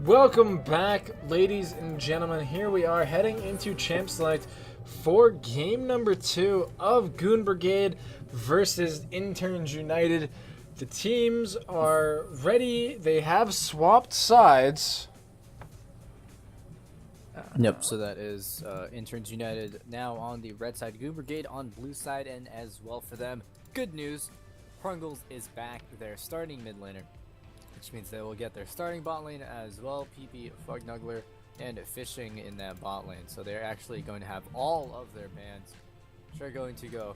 Welcome back, ladies and gentlemen. Here we are heading into Champ Select for game number 2 of Goon Brigade versus Interns United. The teams are ready. They have swapped sides. Yep, so that is Interns United now on the red side, Goon Brigade on blue side, and as well for them, good news, Prungles is back, their starting mid laner, which means they will get their starting bot lane as well, PP, Fugnuggler, and Fishing in that bot lane. So they're actually going to have all of their bans, which are going to go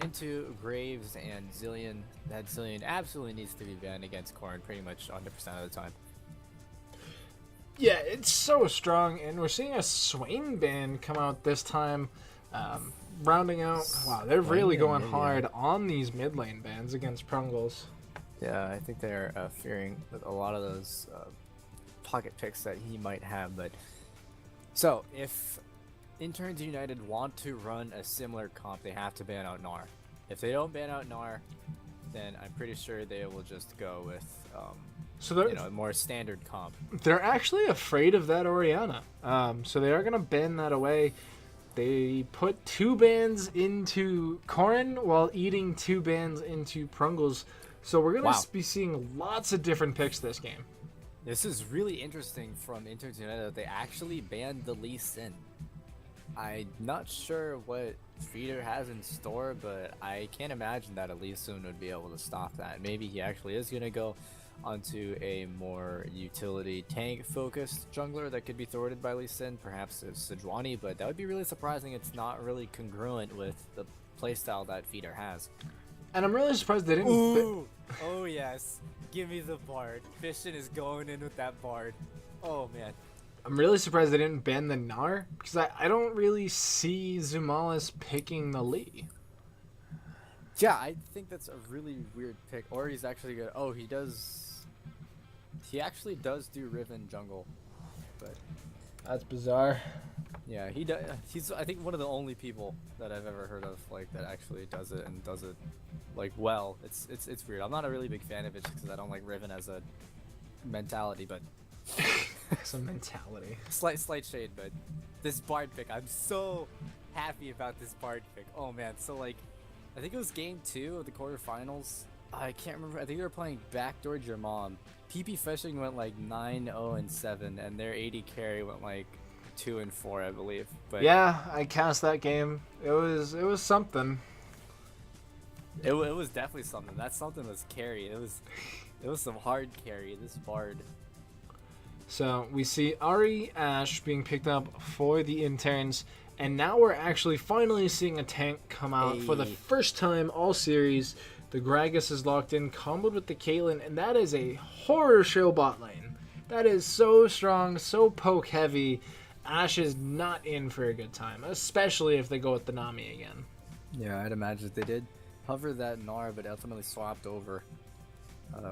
into Graves and Zillion. That Zillion absolutely needs to be banned against Corrin pretty much 100% of the time. Yeah, it's so strong, and we're seeing a Swain ban come out this time, rounding out. Wow, they're really going hard on these mid lane bans against Prungles. Yeah, I think they're fearing with a lot of those pocket picks that he might have. But so if Interns United want to run a similar comp, they have to ban out Gnar. If they don't ban out Gnar, then I'm pretty sure they will just go with a more standard comp. They're actually afraid of that Orianna, so they are gonna ban that away. They put 2 bans into Corrin while eating 2 bans into Prungles. So we're going to be seeing lots of different picks this game. This is really interesting from Interns United. They actually banned the Lee Sin. I'm not sure what Feeder has in store, but I can't imagine that Lee Sin would be able to stop that. Maybe he actually is going to go onto a more utility tank-focused jungler that could be thwarted by Lee Sin. Perhaps it's Sejuani, but that would be really surprising. It's not really congruent with the playstyle that Feeder has. And I'm really surprised they didn't... Ooh. Oh yes, give me the Bard. Fishing is going in with that Bard. Oh man. I'm really surprised they didn't ban the Gnar, because I don't really see Zumalis picking the Lee. Yeah, I think that's a really weird pick. Or he's actually good. Oh, he actually does do Riven jungle, but that's bizarre. Yeah, he does. He's I think one of the only people that I've ever heard of like that actually does it and does it like well. It's weird. I'm not a really big fan of it because I don't like Riven as a mentality, but some mentality. Slight shade, but this Bard pick, I'm so happy about this Bard pick. Oh man, so like I think it was game 2 of the quarterfinals. I can't remember. I think they were playing Backdoor Your Mom. PP Fishing went like 9-0-7, and their AD carry went like 2-4, I believe. But yeah, I cast that game. It was something. It was definitely something. That something was carry. It was some hard carry. This Bard. So we see Ari Ashe being picked up for the Interns, and now we're actually finally seeing a tank come out for the first time all series. The Gragas is locked in, comboed with the Caitlyn, and that is a horror show bot lane. That is so strong, so poke heavy. Ashe is not in for a good time, especially if they go with the Nami again. Yeah, I'd imagine they did hover that Gnar, but ultimately swapped over.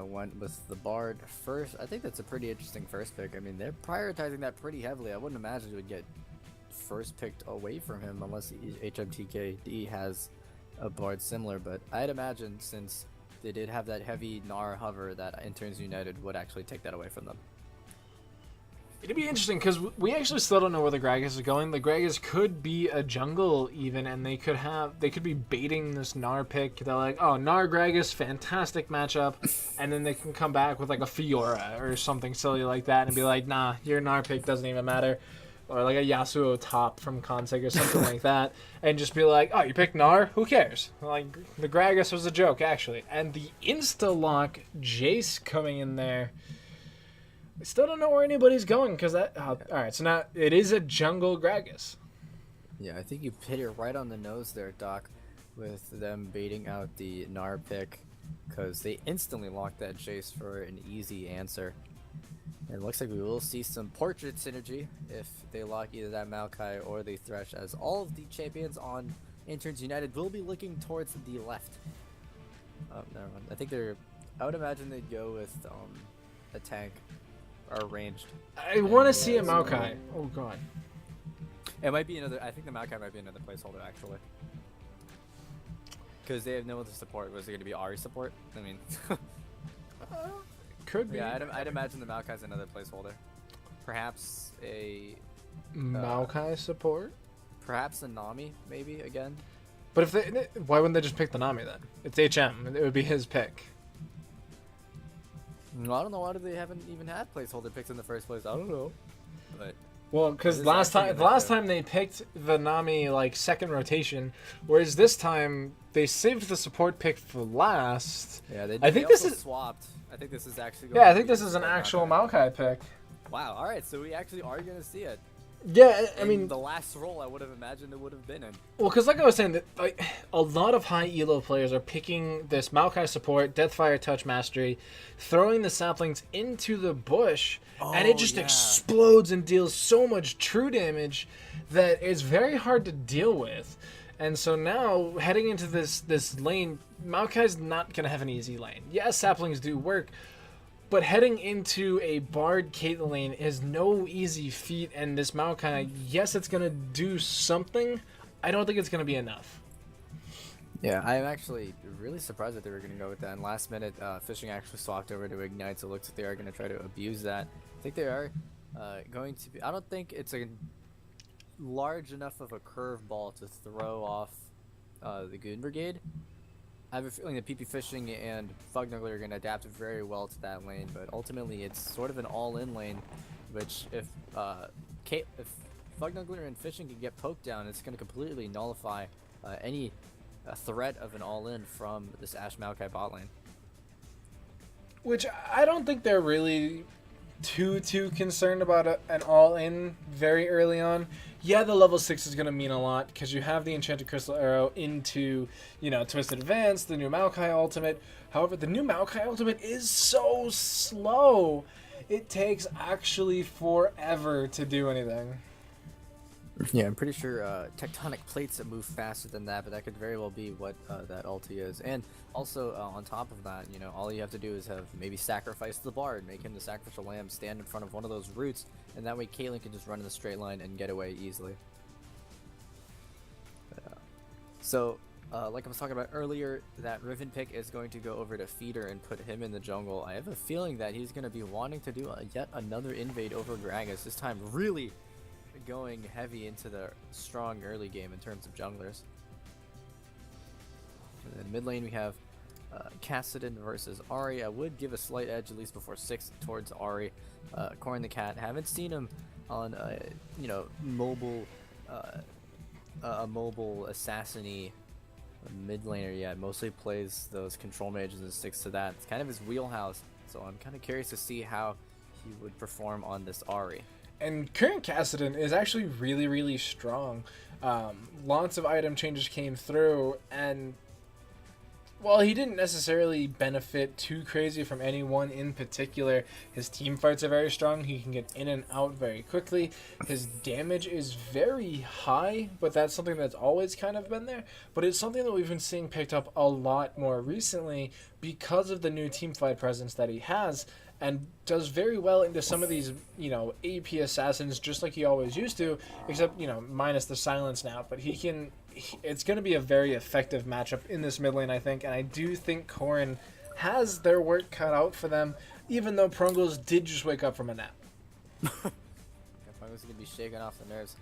Went with the Bard first. I think that's a pretty interesting first pick. I mean, they're prioritizing that pretty heavily. I wouldn't imagine it would get first picked away from him unless HMTKD has a Bard similar, but I'd imagine since they did have that heavy Gnar hover that Interns United would actually take that away from them. It'd be interesting because we actually still don't know where the Gragas is going. The Gragas could be a jungle even, and they could be baiting this Gnar pick. They're like, oh, Gnar Gragas, fantastic matchup, and then they can come back with like a Fiora or something silly like that and be like, nah, your Gnar pick doesn't even matter. Or like a Yasuo top from Consig or something like that, and just be like, oh, you picked Gnar? Who cares? Like, the Gragas was a joke, actually. And the insta-lock Jace coming in there. I still don't know where anybody's going, because that... Alright, so now it is a jungle Gragas. Yeah, I think you hit it right on the nose there, Doc, with them baiting out the Gnar pick, because they instantly locked that Jace for an easy answer. And it looks like we will see some portrait synergy if they lock either that Maokai or the Thresh, as all of the champions on Interns United will be looking towards the left. Oh, never mind. I think I would imagine they'd go with a tank or ranged. I want to see a Maokai. Oh god. It might be another. I think the Maokai might be another placeholder actually. Because they have no other support. Was it going to be Ari support? I mean, could be. Yeah, I'd imagine the Maokai's another placeholder. perhaps a Maokai support. perhaps a Nami maybe again. But if they, why wouldn't they just pick the Nami then? It's HM. It would be his pick. I don't know why they haven't even had placeholder picks in the first place. I don't know. But Well, because It is last actually time, last time they picked the Nami like second rotation, whereas this time they saved the support pick for last. yeah, I think this is swapped. I think this is actually. yeah. I think this is an actual Maokai pick. Wow. All right, so we actually are gonna see it. Yeah, I In mean, the last role I would have imagined it would have been in. well, because like I was saying, that like a lot of high elo players are picking this Maokai support, Deathfire Touch Mastery, throwing the saplings into the bush, and it just explodes and deals so much true damage that it's very hard to deal with. And so now heading into this lane, Maokai's not gonna have an easy lane. Yes, saplings do work. But heading into a Bard Caitlyn is no easy feat, and this Maokai, yes, it's going to do something. I don't think it's going to be enough. Yeah, I'm actually really surprised that they were going to go with that. And last minute, Fishing actually swapped over to Ignite, so it looks like they are going to try to abuse that. I think they are going to be... I don't think it's a large enough of a curveball to throw off the Goon Brigade. I have a feeling that PP Fishing and Fugnuggler are going to adapt very well to that lane, but ultimately it's sort of an all-in lane, which if Fugnuggler and Fishing can get poked down, it's going to completely nullify any threat of an all-in from this Ashe Maokai bot lane. Which I don't think they're really too concerned about an all-in very early on. Yeah, the level 6 is going to mean a lot because you have the Enchanted Crystal Arrow into, Twisted Advance, the new Maokai ultimate. However, the new Maokai ultimate is so slow. It takes actually forever to do anything. Yeah, I'm pretty sure tectonic plates that move faster than that, but that could very well be what that ulti is. And also, on top of that, all you have to do is have maybe sacrifice the Bard, make him the sacrificial lamb, stand in front of one of those roots, and that way Caitlyn can just run in the straight line and get away easily. So, like I was talking about earlier, that Riven pick is going to go over to Feeder and put him in the jungle. I have a feeling that he's going to be wanting to do yet another invade over Gragas, this time really going heavy into the strong early game in terms of junglers. And then mid lane we have Kassadin versus Ahri. I would give a slight edge, at least before 6, towards Ahri. Corrin the Cat, haven't seen him on mobile a mobile assassin-y mid laner yet. Mostly plays those control mages and sticks to that. It's kind of his wheelhouse, so I'm kind of curious to see how he would perform on this Ahri. And current Kassadin is actually really, really strong. Lots of item changes came through, and while he didn't necessarily benefit too crazy from anyone in particular, his team fights are very strong. He can get in and out very quickly. His damage is very high, but that's something that's always kind of been there. But it's something that we've been seeing picked up a lot more recently because of the new team fight presence that he has, and does very well into some of these, AP assassins just like he always used to, except, minus the silence now. But it's going to be a very effective matchup in this mid lane, I think, and I do think Corrin has their work cut out for them, even though Prungles did just wake up from a nap. Prungles is going to be shaken off the nerves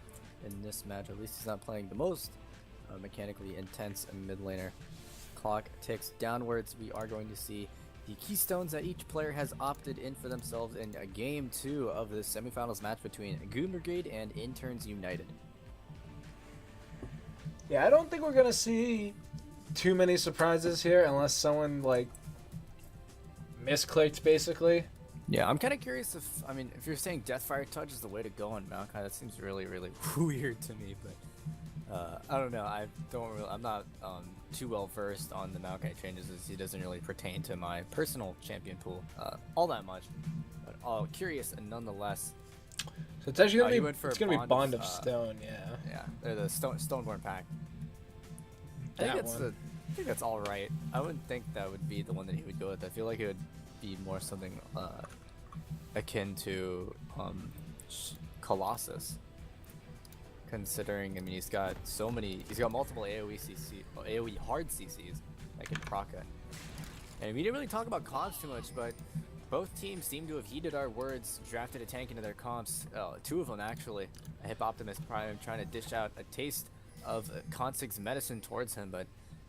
in this match. At least he's not playing the most mechanically intense mid laner. Clock ticks downwards. We are going to see the keystones that each player has opted in for themselves in game 2 of the semifinals match between Goon Brigade and Interns United. Yeah, I don't think we're going to see too many surprises here unless someone, misclicked, basically. Yeah, I'm kind of curious if you're saying Deathfire Touch is the way to go on Maokai, that seems really, really weird to me, but I don't know. I'm not too well versed on the Maokai changes, as he doesn't really pertain to my personal champion pool all that much. But curious and nonetheless. So it's actually gonna be Bond of Stone, yeah. Yeah, they're the Stoneborn pack. I think that's all right. I wouldn't think that would be the one that he would go with. I feel like it would be more something akin to Colossus. Considering, he's got multiple AoE hard CCs that can proc it. And we didn't really talk about CODs too much, but both teams seem to have heeded our words, drafted a tank into their comps. Two of them actually. A Hip Optimist Prime trying to dish out a taste of Consig's medicine towards him, but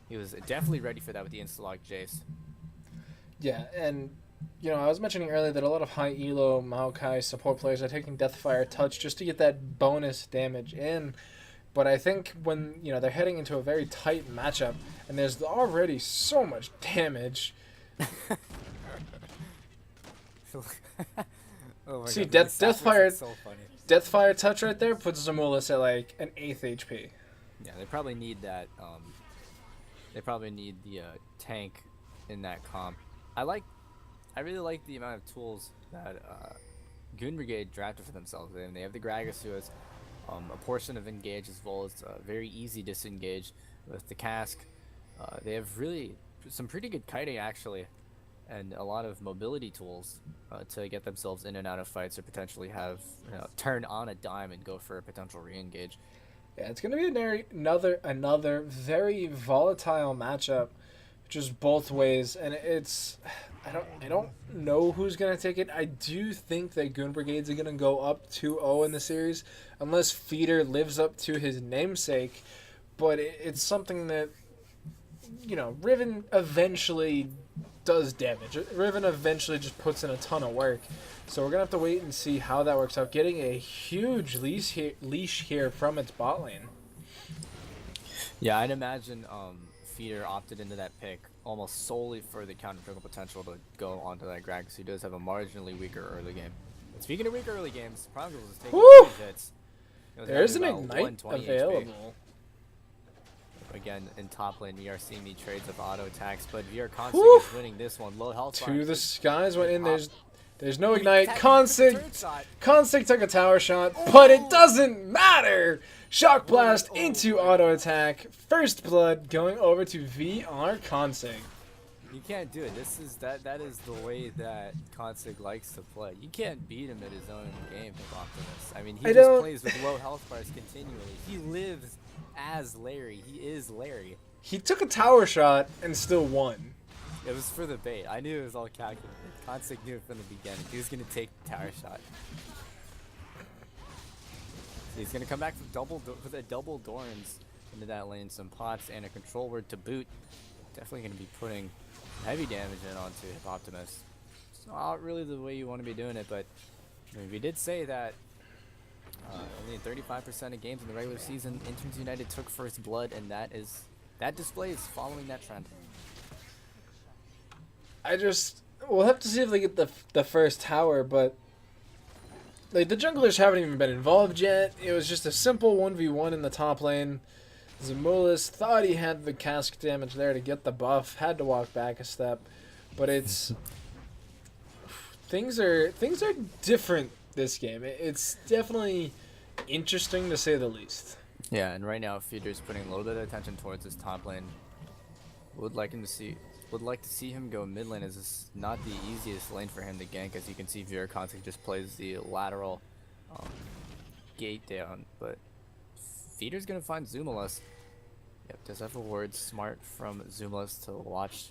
he was definitely ready for that with the Instalog Jace. Yeah, and you know, I was mentioning earlier that a lot of high elo Maokai support players are taking Deathfire Touch just to get that bonus damage in. But I think when, you know, they're heading into a very tight matchup and there's already so much damage. Oh my See, God, Deathfire, so funny. Deathfire Touch right there puts Zamulus at like an 8th HP. Yeah, they probably need that. They probably need the tank in that comp. I really like the amount of tools that Goon Brigade drafted for themselves. They have the Gragas, who has a portion of engage as well as very easy disengage with the cask. They have really some pretty good kiting actually, and a lot of mobility tools to get themselves in and out of fights, or potentially have, you know, turn on a dime and go for a potential re-engage. Yeah, it's gonna be another very volatile matchup, just both ways, and it's I don't know who's gonna take it. I do think that Goon Brigades are gonna go up 2-0 in the series, unless Feeder lives up to his namesake. But it's something that, you know, Riven eventually does damage. Riven eventually just puts in a ton of work. So we're gonna have to wait and see how that works out. Getting a huge leash here from its bot lane. Yeah, I'd imagine Feeder opted into that pick almost solely for the counter jungle potential to go onto that Gragas, who does have a marginally weaker early game. And speaking of weaker early games, Prongles is taking huge hits. There's an Ignite available. Again, in top lane, we are seeing the trades of auto attacks, but VR Consig is winning this one. Low health to the skies went in. There's no Ignite. Consig took a tower shot, but it doesn't matter. Shock Blast into auto attack. First blood going over to VR Consig. You can't do it. That is the way that Consig likes to play. You can't beat him at his own game, Optimus. I mean, he just plays with low health bars continually. He lives as Larry. He is Larry. He took a tower shot and still won. It was for the bait. I knew it was all calculated. Consig knew it from the beginning. He was going to take the tower shot. So he's going to come back with a double Dorns into that lane. Some pots and a control word to boot. Definitely going to be putting heavy damage in onto Hip Optimus. It's not really the way you want to be doing it, but I mean, we did say that only in 35% of games in the regular season, Interns United took first blood, and that display is following that trend. We'll have to see if they get the first tower, but like the junglers haven't even been involved yet. It was just a simple 1v1 in the top lane. Zamulus thought he had the cask damage there to get the buff, had to walk back a step, but it's things are different this game. It's definitely interesting to say the least. Yeah, and right now Feeder's putting a little bit of attention towards his top lane. Would like to see him go mid lane, as it's not the easiest lane for him to gank. As you can see, VR Consig just plays the lateral gate down, but Feeder's gonna find Zumulus. Yep, does have a word smart from Zumulus to watch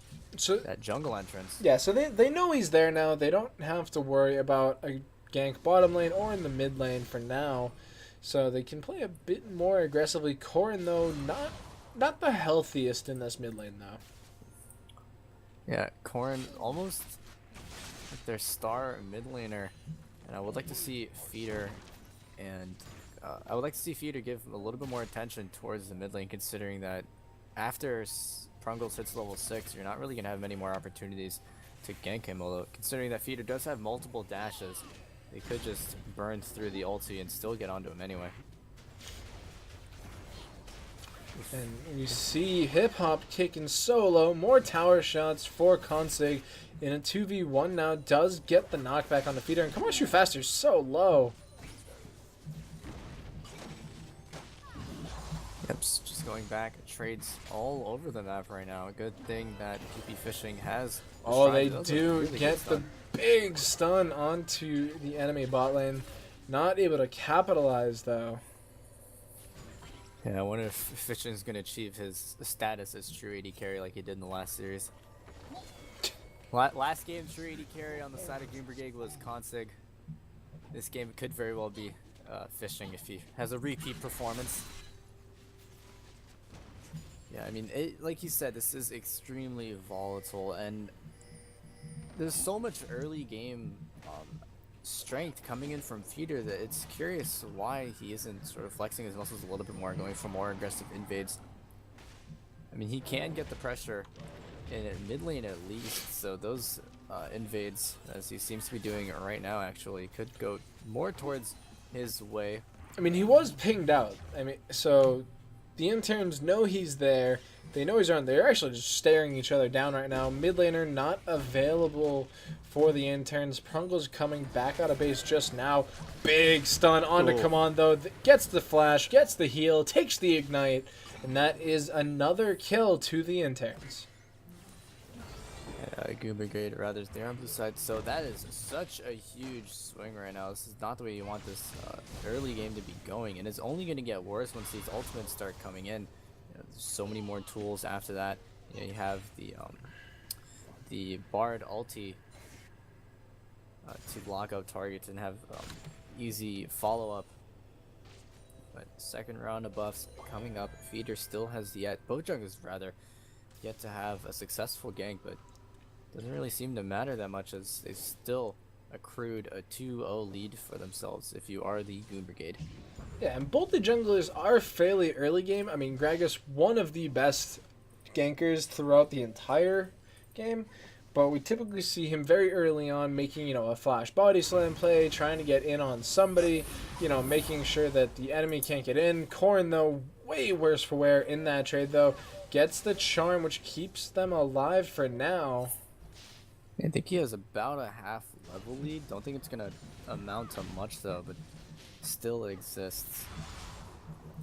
that jungle entrance. Yeah, so they know he's there now. They don't have to worry about a gank bottom lane or in the mid lane for now, so they can play a bit more aggressively. Corrin, though, not the healthiest in this mid lane though. Yeah, Corrin almost like their star mid laner, and I would like to see Feeder give a little bit more attention towards the mid lane, considering that after Prongles hits level 6, you're not really going to have many more opportunities to gank him, although considering that Feeder does have multiple dashes, they could just burn through the ulti and still get onto him anyway. And you see Hip Hop kicking solo, more tower shots for Consig in a 2v1 now, does get the knockback on the Feeder, and come on, shoot faster, so low. Yep, just going back, trades all over the map right now. A good thing that PP Fishing has. Oh, they do really get the big stun onto the enemy bot lane. Not able to capitalize, though. Yeah, I wonder if Fishing's going to achieve his status as true AD carry like he did in the last series. Last game, true AD carry on the side of Goon Brigade was Consig. This game could very well be Fishing if he has a repeat performance. Yeah, I mean, like you said, this is extremely volatile, and there's so much early game strength coming in from Feeder that it's curious why he isn't sort of flexing his muscles a little bit more, going for more aggressive invades. I mean, he can get the pressure in mid lane at least, so those invades, as he seems to be doing right now, actually could go more towards his way. I mean, he was pinged out. I mean, so the interns know he's there. They know he's around. They're actually just staring each other down right now. Mid laner not available for the interns. Prungle's coming back out of base just now. Big stun onto Come On, though. Gets the flash, gets the heal, takes the ignite, and that is another kill to the interns. Goon Brigade, rather, they're on the side. So that is such a huge swing right now. This is not the way you want this early game to be going, and it's only going to get worse once these ultimates start coming in. You know, there's so many more tools after that. You know, you have the Bard ulti to lock out targets and have easy follow-up. But second round of buffs coming up. Feeder still has both junglers rather yet to have a successful gank, but doesn't really seem to matter that much as they've still accrued a 2-0 lead for themselves if you are the Goon Brigade. Yeah, and both the junglers are fairly early game. I mean, Gragas, one of the best gankers throughout the entire game, but we typically see him very early on making, you know, a flash body slam play, trying to get in on somebody, you know, making sure that the enemy can't get in. Corrin, though, way worse for wear in that trade, though, gets the charm, which keeps them alive for now. I think he has about a half level lead. Don't think it's gonna amount to much though, but still exists.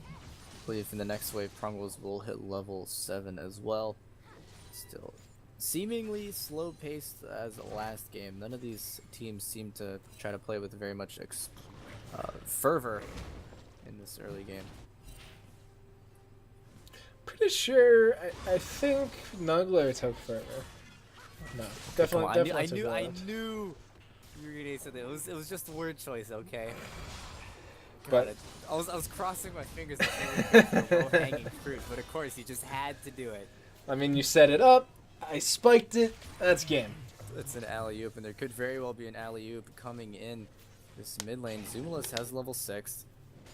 I believe in the next wave, Prungles will hit level 7 as well. Still seemingly slow paced as the last game. None of these teams seem to try to play with very much fervor in this early game. Pretty sure, I think Nugler took further. No, definitely. I knew you were gonna say that. It was just a word choice, okay? But I was crossing my fingers for low-hanging fruit, but of course you just had to do it. I mean, you set it up, I spiked it. That's game. It's an alley-oop, and there could very well be an alley-oop coming in this mid lane. Zumulus has level 6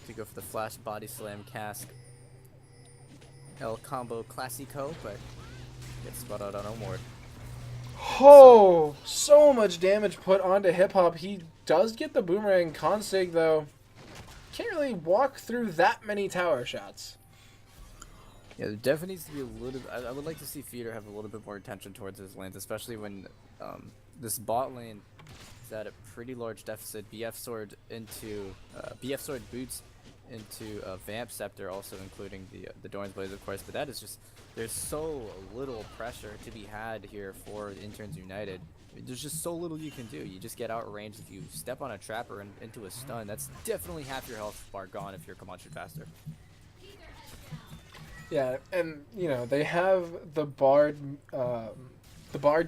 to go for the flash body slam cask. El combo classico, but gets spot out on Omord. Oh, so much damage put onto Hip Hop. He does get the boomerang. Consig, though, can't really walk through that many tower shots. Yeah, there definitely needs to be a little. I would like to see Feeder have a little bit more attention towards his lanes, especially when this bot lane is at a pretty large deficit. BF sword boots into Vamp Scepter, also including the Doran's Blaze, of course. But that is just, there's so little pressure to be had here for Interns United. I mean, there's just so little you can do. You just get outranged. If you step on a trapper and into a stun, that's definitely half your health bar gone if your Comanche faster. Yeah, and you know they have the Bard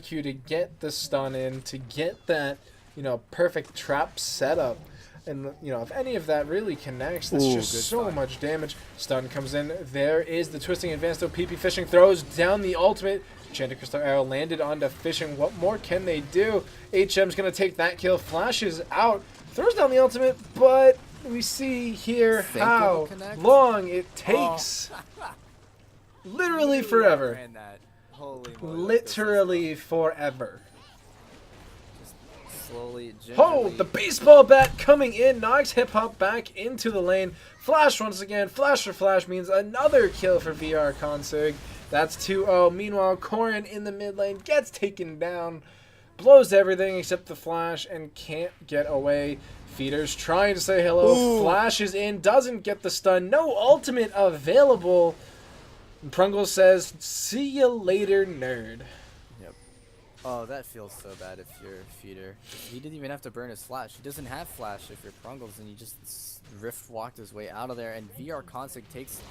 Q to get the stun in, to get that, you know, perfect trap setup. And, you know, if any of that really connects, that's just so much damage. Stun comes in. There is the twisting advance, though. PP Fishing throws down the ultimate. Enchanted Crystal Arrow landed onto Fishing. What more can they do? HM's going to take that kill. Flashes out. Throws down the ultimate, but we see here how long it takes. Literally forever. Literally forever. Slowly, oh, the baseball bat coming in, knocks Hip Hop back into the lane. Flash once again. Flash for flash means another kill for VR Consig. That's 2-0. Meanwhile, Corrin in the mid lane gets taken down. Blows everything except the flash and can't get away. Feeder's trying to say hello. Ooh. Flashes in, doesn't get the stun. No ultimate available. And Prungle says, see you later, nerd. Oh, that feels so bad if you're Feeder. He didn't even have to burn his flash. He doesn't have flash if you're Prungles, and he just rift walked his way out of there. And VR Consig takes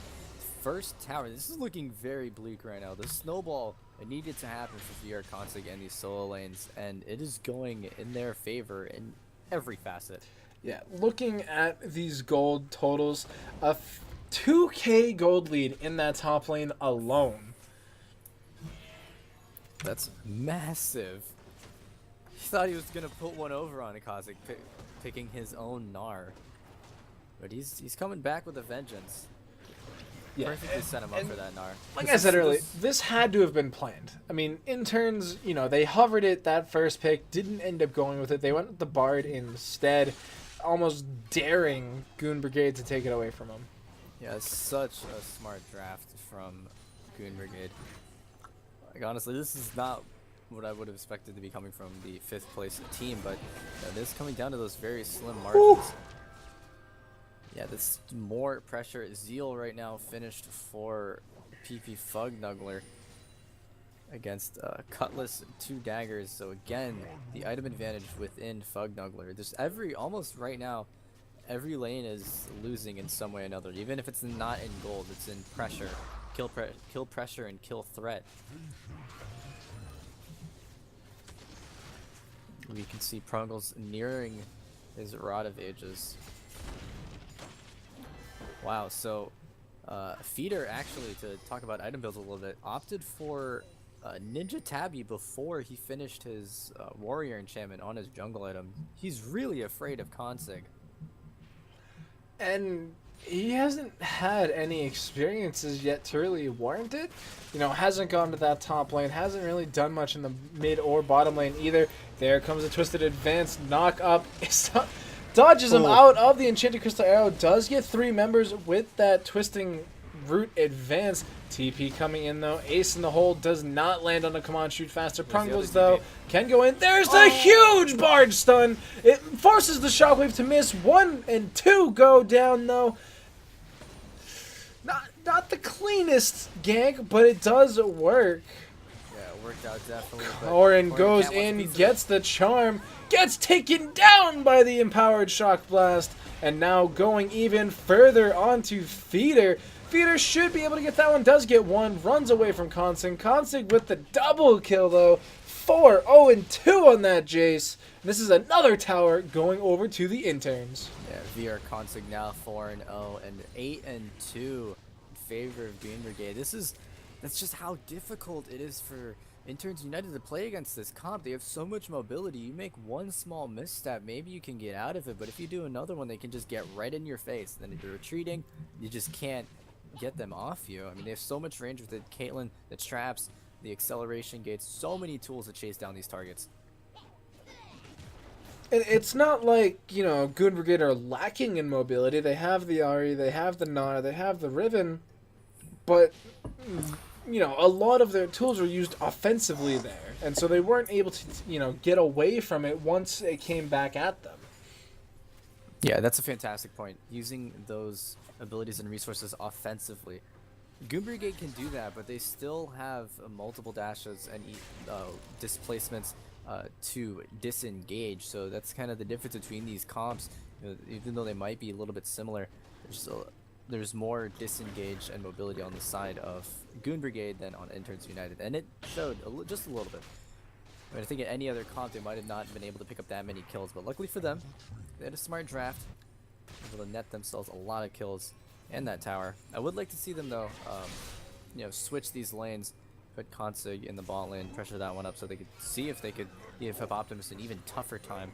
first tower. This is looking very bleak right now. The snowball, it needed to happen for VR Consig and these solo lanes, and it is going in their favor in every facet. Yeah, looking at these gold totals, a 2K gold lead in that top lane alone. That's massive. He thought he was gonna put one over on Akazik, picking his own Gnar, but he's coming back with a vengeance. Yeah, Perfectly set him up for that Gnar. Like I said earlier, this had to have been planned. I mean, Interns, you know, they hovered it that first pick, didn't end up going with it. They went with the Bard instead, almost daring Goon Brigade to take it away from him. Yeah, it's such a smart draft from Goon Brigade. Like, honestly, this is not what I would have expected to be coming from the 5th place team, but this is coming down to those very slim margins. Ooh. Yeah, this more pressure. Zeal right now finished for PP Fugnuggler against Cutlass, 2 daggers. So again, the item advantage within Fugnuggler. There's almost right now, every lane is losing in some way or another. Even if it's not in gold, it's in pressure. Kill pressure and kill threat. We can see Prungles nearing his Rod of Ages. Wow, so Feeder, actually, to talk about item builds a little bit, opted for Ninja Tabby before he finished his Warrior enchantment on his jungle item. He's really afraid of Consig. And he hasn't had any experiences yet to really warrant it. You know, hasn't gone to that top lane, hasn't really done much in the mid or bottom lane either. There comes a Twisted Advance, knock up. Dodges him out of the Enchanted Crystal Arrow, does get 3 members with that Twisting Root Advance. TP coming in though, ace in the hole, does not land on a Come On Shoot Faster. Prungles though can go in. There's a huge barge stun. It forces the Shockwave to miss. 1 and 2 go down though. Not the cleanest gank, but it does work. Yeah, it worked out definitely. Corin goes in, gets the charm, gets taken down by the Empowered Shock Blast, and now going even further onto Feeder. Feeder should be able to get that one, does get one, runs away from Consig. Consig with the double kill though. 4, 0, and 2 on that Jace. This is another tower going over to the Interns. Yeah, VR Consig now 4 and 0 and 8 and 2 in favor of Goon Brigade. That's just how difficult it is for Interns United to play against this comp. They have so much mobility. You make one small misstep, maybe you can get out of it, but if you do another one, they can just get right in your face. Then if you're retreating, you just can't get them off you. I mean, they have so much range with it. Caitlyn, the traps, the acceleration gates, so many tools to chase down these targets. And it's not like, you know, Goon Brigade are lacking in mobility. They have the Ahri, they have the Gnar, they have the Riven, but, you know, a lot of their tools were used offensively there. And so they weren't able to, you know, get away from it once it came back at them. Yeah, that's a fantastic point. Using those abilities and resources offensively. Goon Brigade can do that, but they still have multiple dashes and displacements to disengage. So that's kind of the difference between these comps. You know, even though they might be a little bit similar, there's more disengage and mobility on the side of Goon Brigade than on Interns United, and it showed just a little bit. I mean, I think at any other comp they might have not been able to pick up that many kills, but luckily for them, they had a smart draft, able to net themselves a lot of kills and that tower. I would like to see them though, you know, switch these lanes, put Consig in the bot lane, pressure that one up so they could see if they could give Optimus an even tougher time.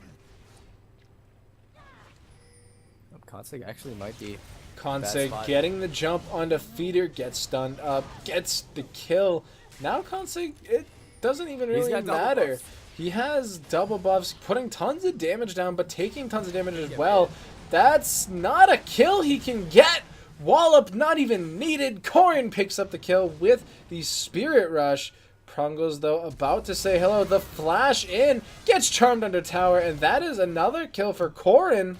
Consig actually might be Consig getting the jump onto Feeder, gets stunned up, gets the kill. Now Consig, it doesn't even really matter. He has double buffs, putting tons of damage down, but taking tons of damage as well. That's not a kill he can get. Wallop not even needed. Corin picks up the kill with the Spirit Rush. Prungles, though, about to say hello. The flash in, gets charmed under tower, and that is another kill for Corin.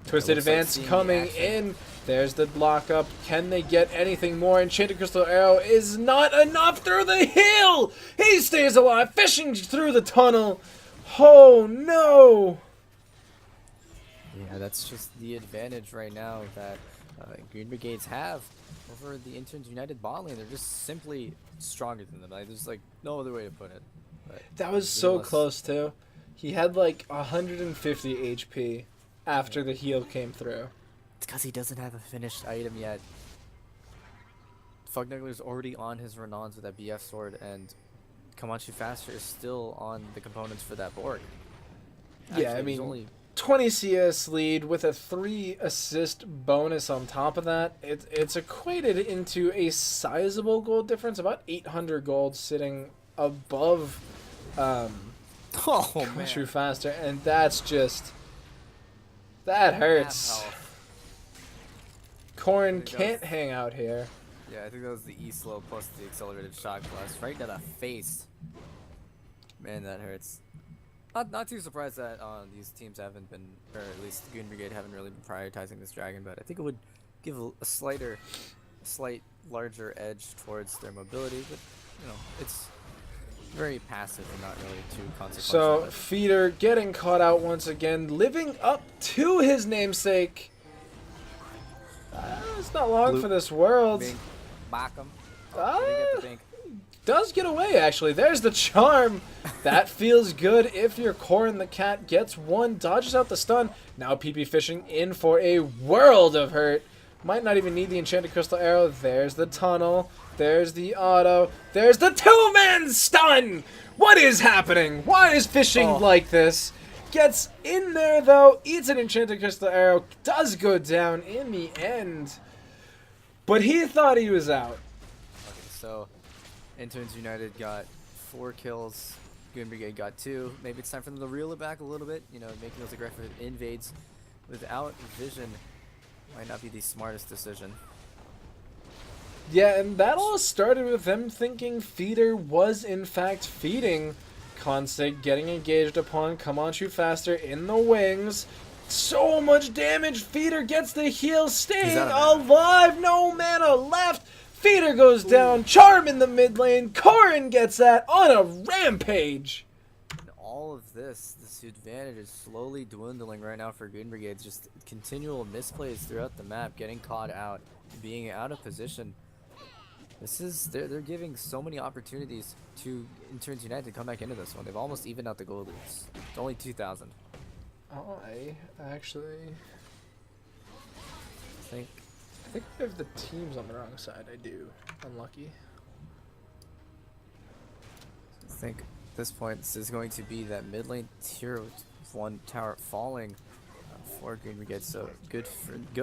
Twisted Advance coming in. There's the lockup. Can they get anything more? Enchanted Crystal Arrow is not enough through the hill. He stays alive, fishing through the tunnel. Oh, no. Yeah, that's just the advantage right now that Goon Brigades have over the Interns United bot lane. They're just simply stronger than them. Like, there's like no other way to put it. But That was so close too. He had like 150 HP after the heal came through. It's because he doesn't have a finished item yet. Fugnuggler's already on his Renons with that BF sword, and Comanche Faster is still on the components for that Borg. Yeah, I Actually, mean, 20 CS lead with a 3 assist bonus on top of that. It's equated into a sizable gold difference, about 800 gold sitting above Comanche Faster, and that's just... That hurts. Corrin can't hang out here. Yeah, I think that was the E-slow plus the accelerated shock blast right to the face. Man, that hurts. Not too surprised that these teams haven't been, or at least Goon Brigade haven't really been prioritizing this dragon, but I think it would give a slight larger edge towards their mobility, but you know, it's very passive and not really too consequential. So, Feeder getting caught out once again, living up to his namesake. It's not long for this world. Bink. Back him. Does get away, actually. There's the charm. That feels good if your Corrin the cat gets one, dodges out the stun. Now PP fishing in for a world of hurt. Might not even need the enchanted crystal arrow. There's the tunnel. There's the auto. There's the two-man stun! What is happening? Why is fishing like this? Gets in there, though. Eats an enchanted crystal arrow. Does go down in the end. But he thought he was out. Okay, so Interns United got 4 kills. Goon Brigade got 2. Maybe it's time for them to reel it back a little bit. You know, making those aggressive invades without vision might not be the smartest decision. Yeah, and that all started with them thinking Feeder was in fact feeding. Consig getting engaged upon Comanche Faster in the wings. So much damage. Feeder gets the heal, staying alive. No mana left. Feeder goes down. Charm in the mid lane. Corrin gets that on a rampage. And all of this advantage is slowly dwindling right now for Goon Brigade. Just continual misplays throughout the map, getting caught out, being out of position. They're giving so many opportunities to Interns United to come back into this one. They've almost evened out the gold leads. It's only 2,000. I actually think I have the teams on the wrong side. I do. Unlucky. I think at this point this is going to be that mid lane tier 1 tower falling for Goon Brigade. So good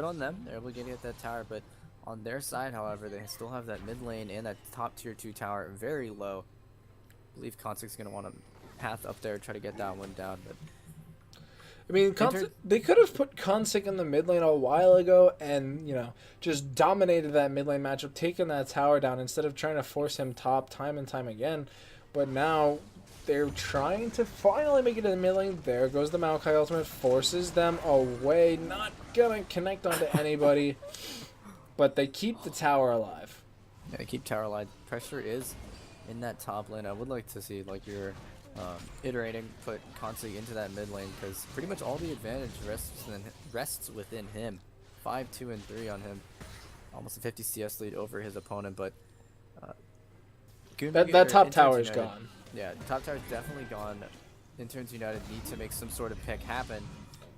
on them. They're able to get that tower, but on their side, however, they still have that mid lane and that top tier 2 tower very low. I believe Consig's going to want to path up there, try to get that one down, but I mean, they could have put Consig in the mid lane a while ago and, you know, just dominated that mid lane matchup, taking that tower down instead of trying to force him top time and time again. But now they're trying to finally make it to the mid lane. There goes the Maokai ultimate, forces them away, not going to connect onto anybody. But they keep the tower alive. Yeah, they keep tower alive. Pressure is in that top lane. I would like to see, like, you're iterating, put Consig into that mid lane, because pretty much all the advantage rests within him. 5, 2, and 3 on him. Almost a 50 CS lead over his opponent, but that top tower is gone. Yeah, top tower is definitely gone. Interns United need to make some sort of pick happen.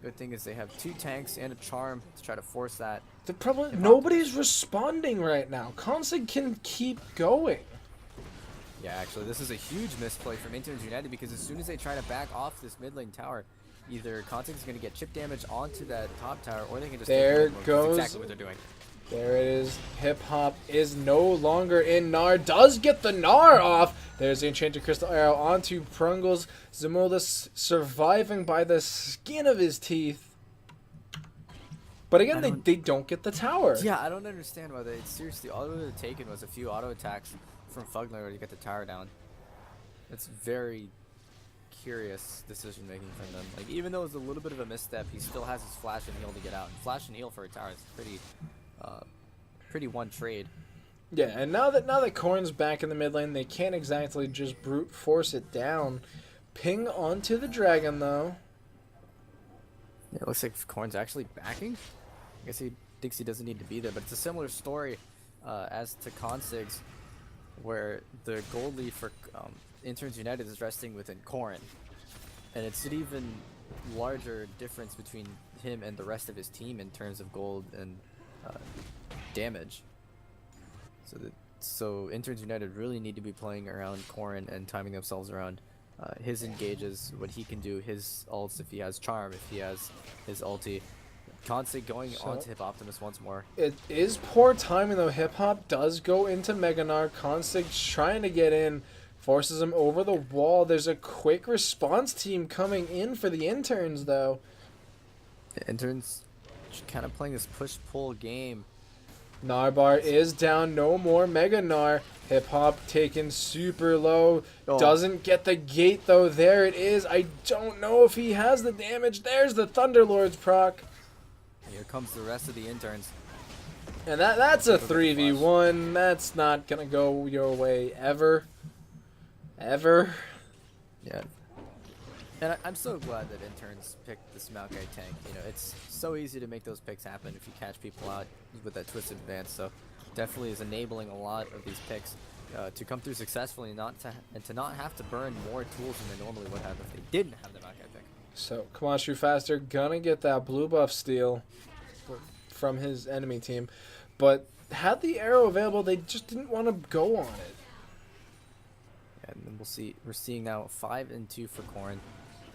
Good thing is they have 2 tanks and a charm to try to force that. The problem, nobody's responding right now. Consig can keep going. Yeah, actually, this is a huge misplay from Interns United, because as soon as they try to back off this mid lane tower, either Consig is going to get chip damage onto that top tower, or they can just there goes. That's exactly what they're doing. There it is. Hip Hop is no longer in Gnar. Does get the Gnar off. There's the enchanted crystal arrow onto Prungles. Zamulus surviving by the skin of his teeth. But again, they don't get the tower. Yeah, I don't understand why they seriously all they would have taken was a few auto attacks from Fugler to get the tower down. It's very curious decision making from them. Like, even though it's a little bit of a misstep, he still has his flash and heal to get out. And flash and heal for a tower is pretty one trade. Yeah, and now that Corrin's back in the mid lane, they can't exactly just brute force it down. Ping onto the dragon though. Yeah, it looks like Corrin's actually backing. I guess he thinks he doesn't need to be there. But it's a similar story as to Consig's, where the gold lead for Interns United is resting within Corrin. And it's an even larger difference between him and the rest of his team in terms of gold and damage. So Interns United really need to be playing around Corrin and timing themselves around his engages, what he can do, his ults, if he has charm, if he has his ulti. Consig going on to Hip Optimus once more. It is poor timing though. Hip Hop does go into Meganar. Consig's trying to get in, forces him over the wall. There's a quick response team coming in for the Interns though. The Interns kind of playing this push-pull game. Narbar is down, no more Mega Nar. Hip Hop taken super low. Doesn't get the gate though. There it is. I don't know if he has the damage. There's the Thunderlord's proc. Here comes the rest of the Interns. And that's a 3v1. That's not gonna go your way ever. Ever. Yeah. And I'm so glad that Interns picked this Maokai tank. You know, it's so easy to make those picks happen if you catch people out with that twisted advance. So definitely is enabling a lot of these picks to come through successfully and to not have to burn more tools than they normally would have if they didn't have the Maokai pick. So Kamashu Faster gonna get that blue buff steal from his enemy team, but had the arrow available, they just didn't want to go on it. And then we're seeing now 5-2 for Corrin.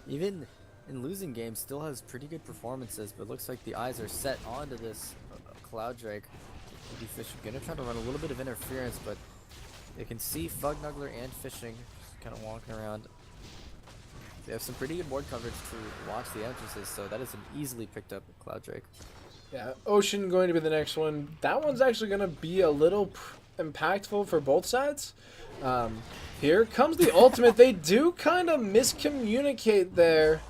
Even in losing games, still has pretty good performances, but looks like the eyes are set onto this Cloud Drake. Maybe Fish gonna try to run a little bit of interference, but they can see Fugnuggler and Fishing just kind of walking around. They have some pretty good board coverage to watch the entrances, so that is an easily picked up Cloud Drake. Yeah, Ocean going to be the next one. That one's actually going to be a little impactful for both sides. Here comes the ultimate. They do kind of miscommunicate there,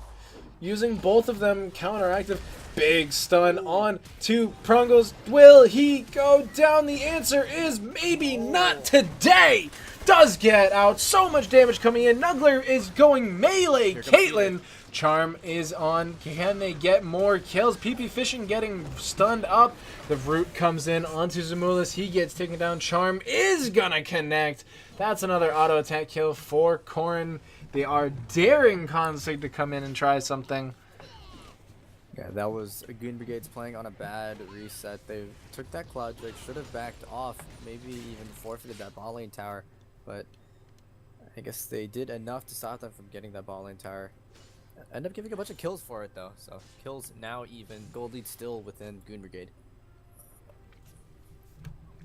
using both of them counteractive. Big stun on to Prungles. Will he go down? The answer is maybe not today. Does get out. So much damage coming in. Nuggler is going melee. Caitlyn. Charm is on. Can they get more kills? PP Fishing getting stunned up. The Root comes in onto Zamulis. He gets taken down. Charm is gonna connect. That's another auto attack kill for Corrin. They are daring Consig to come in and try something. Yeah, that was Goon Brigade's playing on a bad reset. They took that Cloud Drake, should have backed off, maybe even forfeited that bot lane tower, but I guess they did enough to stop them from getting that bot lane tower. End up giving a bunch of kills for it though, so kills now even. Gold lead still within Goon Brigade.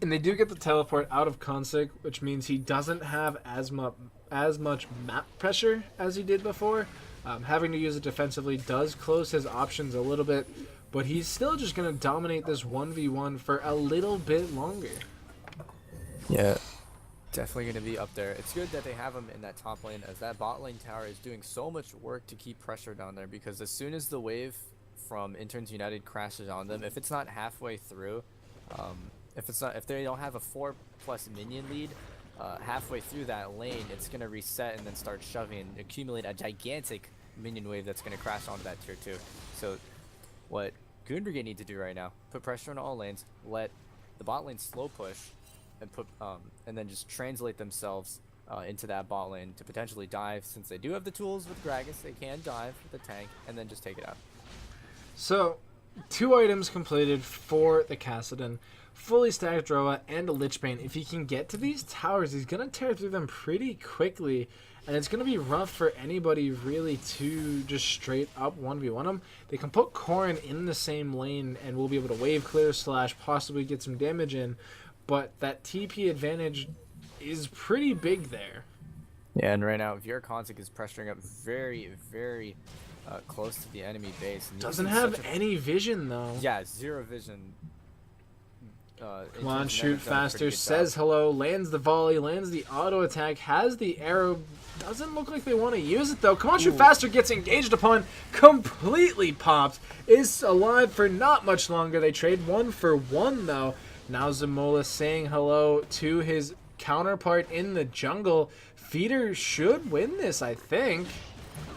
And they do get the teleport out of Consig, which means he doesn't have as much map pressure as he did before. Having to use it defensively does close his options a little bit, but he's still just going to dominate this 1v1 for a little bit longer. Yeah, definitely going to be up there. It's good that they have him in that top lane, as that bot lane tower is doing so much work to keep pressure down there, because as soon as the wave from Interns United crashes on them, if it's not halfway through, if they don't have a 4+ minion lead, halfway through that lane, it's going to reset and then start shoving and accumulate a gigantic minion wave that's going to crash onto that tier 2. So what Goon Brigade need to do right now, put pressure on all lanes, let the bot lane slow push, and then just translate themselves into that bot lane to potentially dive. Since they do have the tools with Gragas, they can dive with the tank and then just take it out. So 2 items completed for the Kassadin. Fully stacked Drowa and a Lichbane. If he can get to these towers, he's going to tear through them pretty quickly. And it's going to be rough for anybody really to just straight up 1v1 him. They can put Corrin in the same lane and we'll be able to wave clear / possibly get some damage in. But that TP advantage is pretty big there. Yeah, and right now, Viera Consig is pressuring up very, very close to the enemy base. And doesn't have any vision though. Yeah, 0 vision. Come on, shoot faster, says hello, lands the volley, lands the auto attack, has the arrow. Doesn't look like they want to use it though. Come on, shoot faster, gets engaged upon, completely popped, is alive for not much longer. They trade 1 for 1 though. Now Zamola saying hello to his counterpart in the jungle. Feeder should win this, I think.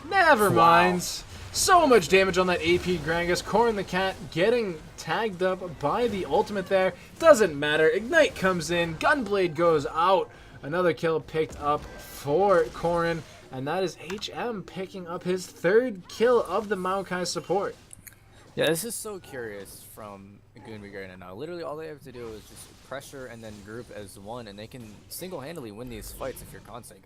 Never Wow. mind. So much damage on that AP Gragas. Corrin the Cat getting tagged up by the ultimate there. Doesn't matter. Ignite comes in. Gunblade goes out. Another kill picked up for Corrin. And that is HM picking up his 3rd kill of the Maokai support. Yeah, this is so curious from Goon Brigade now. Literally all they have to do is just pressure and then group as one, and they can single-handedly win these fights if you're Consig.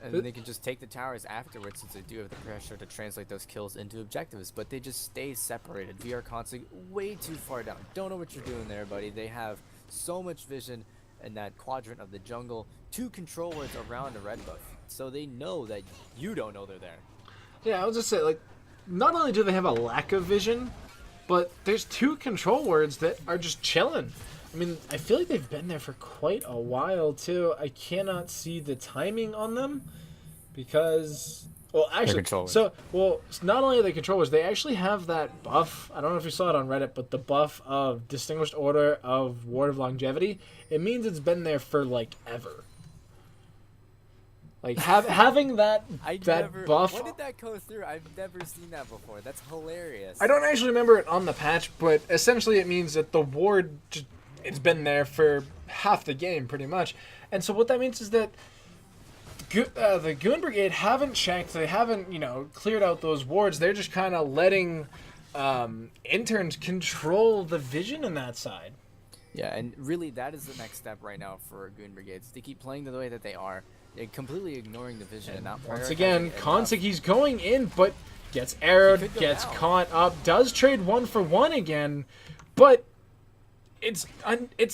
And then they can just take the towers afterwards, since they do have the pressure to translate those kills into objectives, but they just stay separated. VR Consig way too far down. Don't know what you're doing there, buddy. They have so much vision in that quadrant of the jungle, 2 control wards around a red buff, so they know that you don't know they're there. Yeah, I was just say, like, not only do they have a lack of vision, but there's 2 control words that are just chilling. I mean, I feel like they've been there for quite a while, too. I cannot see the timing on them because... Well, actually, not only are they controllers, they actually have that buff. I don't know if you saw it on Reddit, but the buff of Distinguished Order of Ward of Longevity, it means it's been there for, like, ever. Like, having that buff... When did that go through? I've never seen that before. That's hilarious. I don't actually remember it on the patch, but essentially it means that the ward, it's been there for half the game, pretty much. And so what that means is that the Goon Brigade haven't checked, they haven't, cleared out those wards. They're just kind of letting interns control the vision in that side. Yeah, and really that is the next step right now for Goon Brigades. They keep playing the way that they are. They're completely ignoring the vision and not once again, Consig, he's going in, but gets arrowed, gets caught up, does trade 1 for 1 again, but it's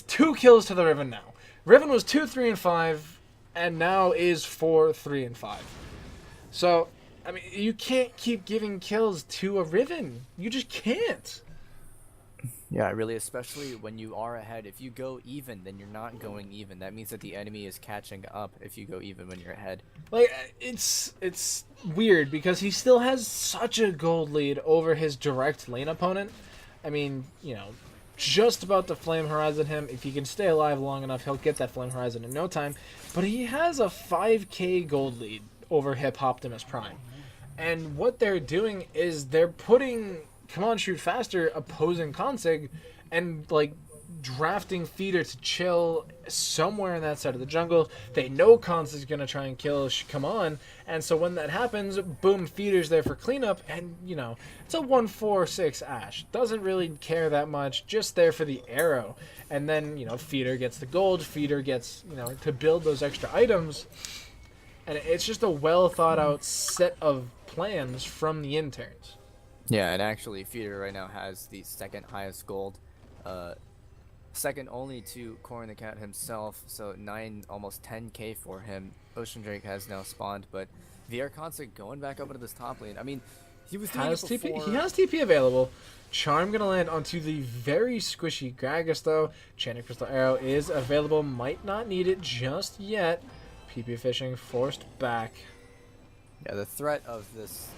2 kills to the Riven now. Riven was 2, 3, and 5, and now is 4, 3, and 5. So, I mean, you can't keep giving kills to a Riven. You just can't. Yeah, really, especially when you are ahead. If you go even, then you're not going even. That means that the enemy is catching up if you go even when you're ahead. Like, it's weird because he still has such a gold lead over his direct lane opponent. I mean, just about to Flame Horizon him. If he can stay alive long enough, he'll get that Flame Horizon in no time. But he has a 5k gold lead over Hip Optimus Prime. And what they're doing is they're putting Come On Shoot Faster opposing Consig and, like, drafting Feeder to chill somewhere in that side of the jungle. They know Consig's going to try and kill Come On, and so when that happens, boom, Feeder's there for cleanup, and, it's a 1-4-6 Ashe. Doesn't really care that much, just there for the arrow. And then, Feeder gets the gold, Feeder gets, to build those extra items, and it's just a well-thought-out set of plans from the interns. Yeah, and actually, Feeder right now has the 2nd highest gold, second only to Corrin the Cat himself, so 9, almost 10k for him. Ocean Drake has now spawned, but VR Consig going back up into this top lane. I mean, he was doing it before. He has TP available. Charm gonna land onto the very squishy Gragas though. Enchanted Crystal Arrow is available, might not need it just yet. PP fishing forced back. Yeah, the threat of this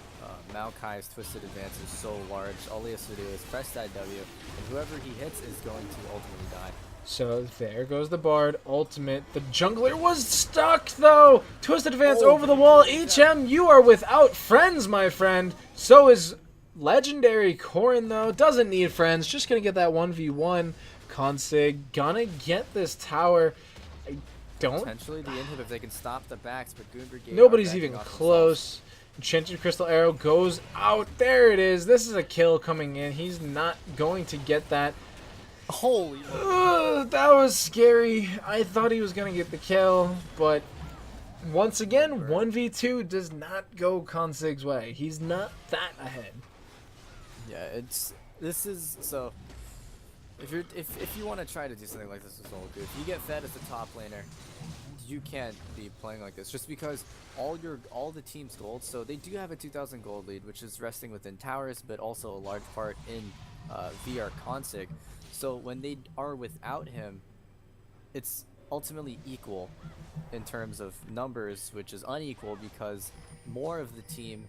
Maokai's Twisted Advance is so large. All he has to do is press that W, and whoever he hits is going to ultimately die. So there goes the Bard ultimate. The jungler was stuck though. Twisted Advance over the wall. HM, you are without friends, my friend. So is legendary Corrin though. Doesn't need friends. Just gonna get that 1v1. Consig gonna get this tower. I don't. Potentially the inhib if they can stop the backs, but Goon Brigade. Nobody's even close. Enchanted Crystal Arrow goes out. There it is. This is a kill coming in. He's not going to get that. Holy. That was scary. I thought he was going to get the kill, but once again, 1v2 does not go Consig's way. He's not that ahead. Yeah, so if you want to try to do something like this with Solo Good, if you get fed as a top laner, you can't be playing like this just because all the team's gold. So they do have a 2,000 gold lead, which is resting within towers, but also a large part in VR Consig. So when they are without him, it's ultimately equal in terms of numbers, which is unequal because more of the team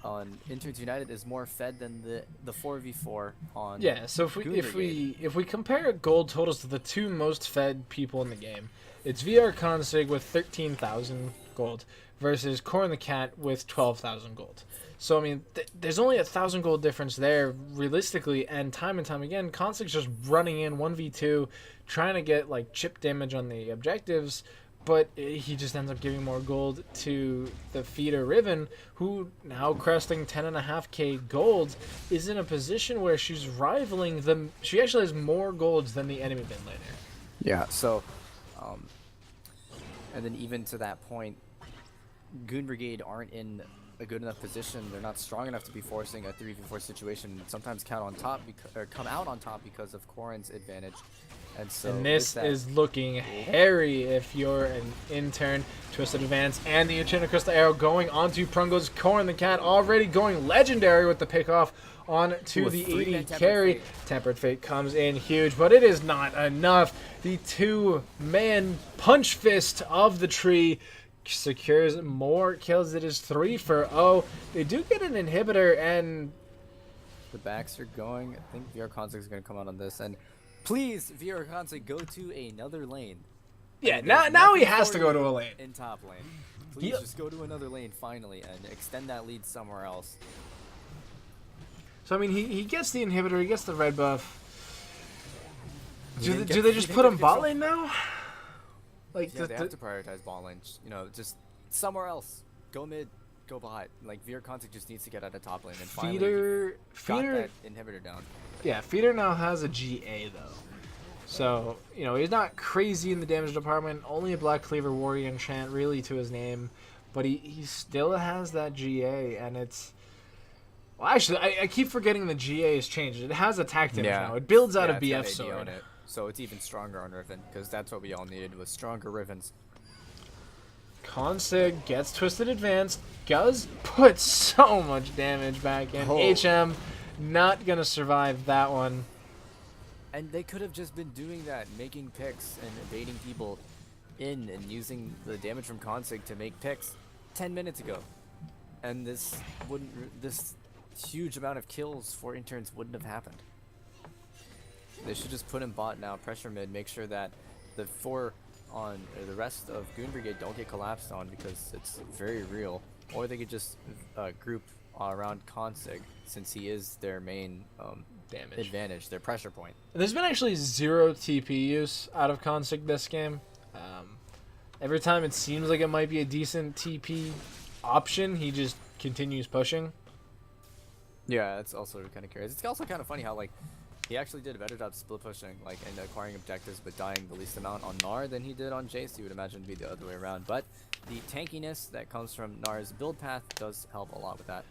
on Interns United is more fed than the 4v4 on. Yeah, so if we compare gold totals to the 2 most fed people in the game, it's VR Consig with 13,000 gold versus Corn the Cat with 12,000 gold. So, I mean, there's only 1,000 gold difference there, realistically, and time again, Constig's just running in 1v2, trying to get, like, chip damage on the objectives, but he just ends up giving more gold to the feeder Riven, who, now cresting 10.5k gold, is in a position where she's rivaling them. She actually has more golds than the enemy mid laner. Yeah, so, and then even to that point, Goon Brigade aren't in a good enough position. They're not strong enough to be forcing a 3v4 situation and sometimes come out on top because of Corrin's advantage. And so this is looking hairy if you're an intern. Twisted Advance and the Enchanted Crystal Arrow going onto Prungles. Corn the Cat already going legendary with the pickoff on to the AD carry. Tempered Fate comes in huge, but it is not enough. The 2-man punch fist of the tree secures more kills. It is 3-0. They do get an inhibitor, and the backs are going. I think VR Constig is going to come out on this, and please, VR Constig, go to another lane. Yeah, now he has to go to a lane. In top lane. Please just go to another lane finally and extend that lead somewhere else. So, I mean, he gets the inhibitor, he gets the red buff. Do they just put him bot lane now? Like, yeah, they have to prioritize bot lane. You know, just somewhere else. Go mid, go bot. Like, VR Constig just needs to get out of top lane and finally got that inhibitor down. Yeah, Feeder now has a GA, though. So, you know, he's not crazy in the damage department. Only a Black Cleaver Warrior enchant, really, to his name. But he still has that GA, and it's... Well, actually, I keep forgetting the GA has changed. It has attack damage now. It builds out a BF sword. So it's even stronger on Riven, because that's what we all needed, was stronger Rivens. Constig gets Twisted Advance, does put so much damage back in. HM not going to survive that one. And they could have just been doing that, making picks and evading people in and using the damage from Constig to make picks 10 minutes ago. And this huge amount of kills for Interns wouldn't have happened. They should just put in bot now, pressure mid, make sure that the the rest of Goon Brigade don't get collapsed on, because it's very real. Or they could just group around Constig, since he is their main advantage, their pressure point. There's been actually 0 TP use out of Constig this game. Every time it seems like it might be a decent TP option, he just continues pushing. Yeah, it's also kind of curious. It's also kind of funny how, like, he actually did a better job split pushing, like, and acquiring objectives, but dying the least amount on Gnar than he did on Jace. You would imagine it'd be the other way around. But the tankiness that comes from Gnar's build path does help a lot with that.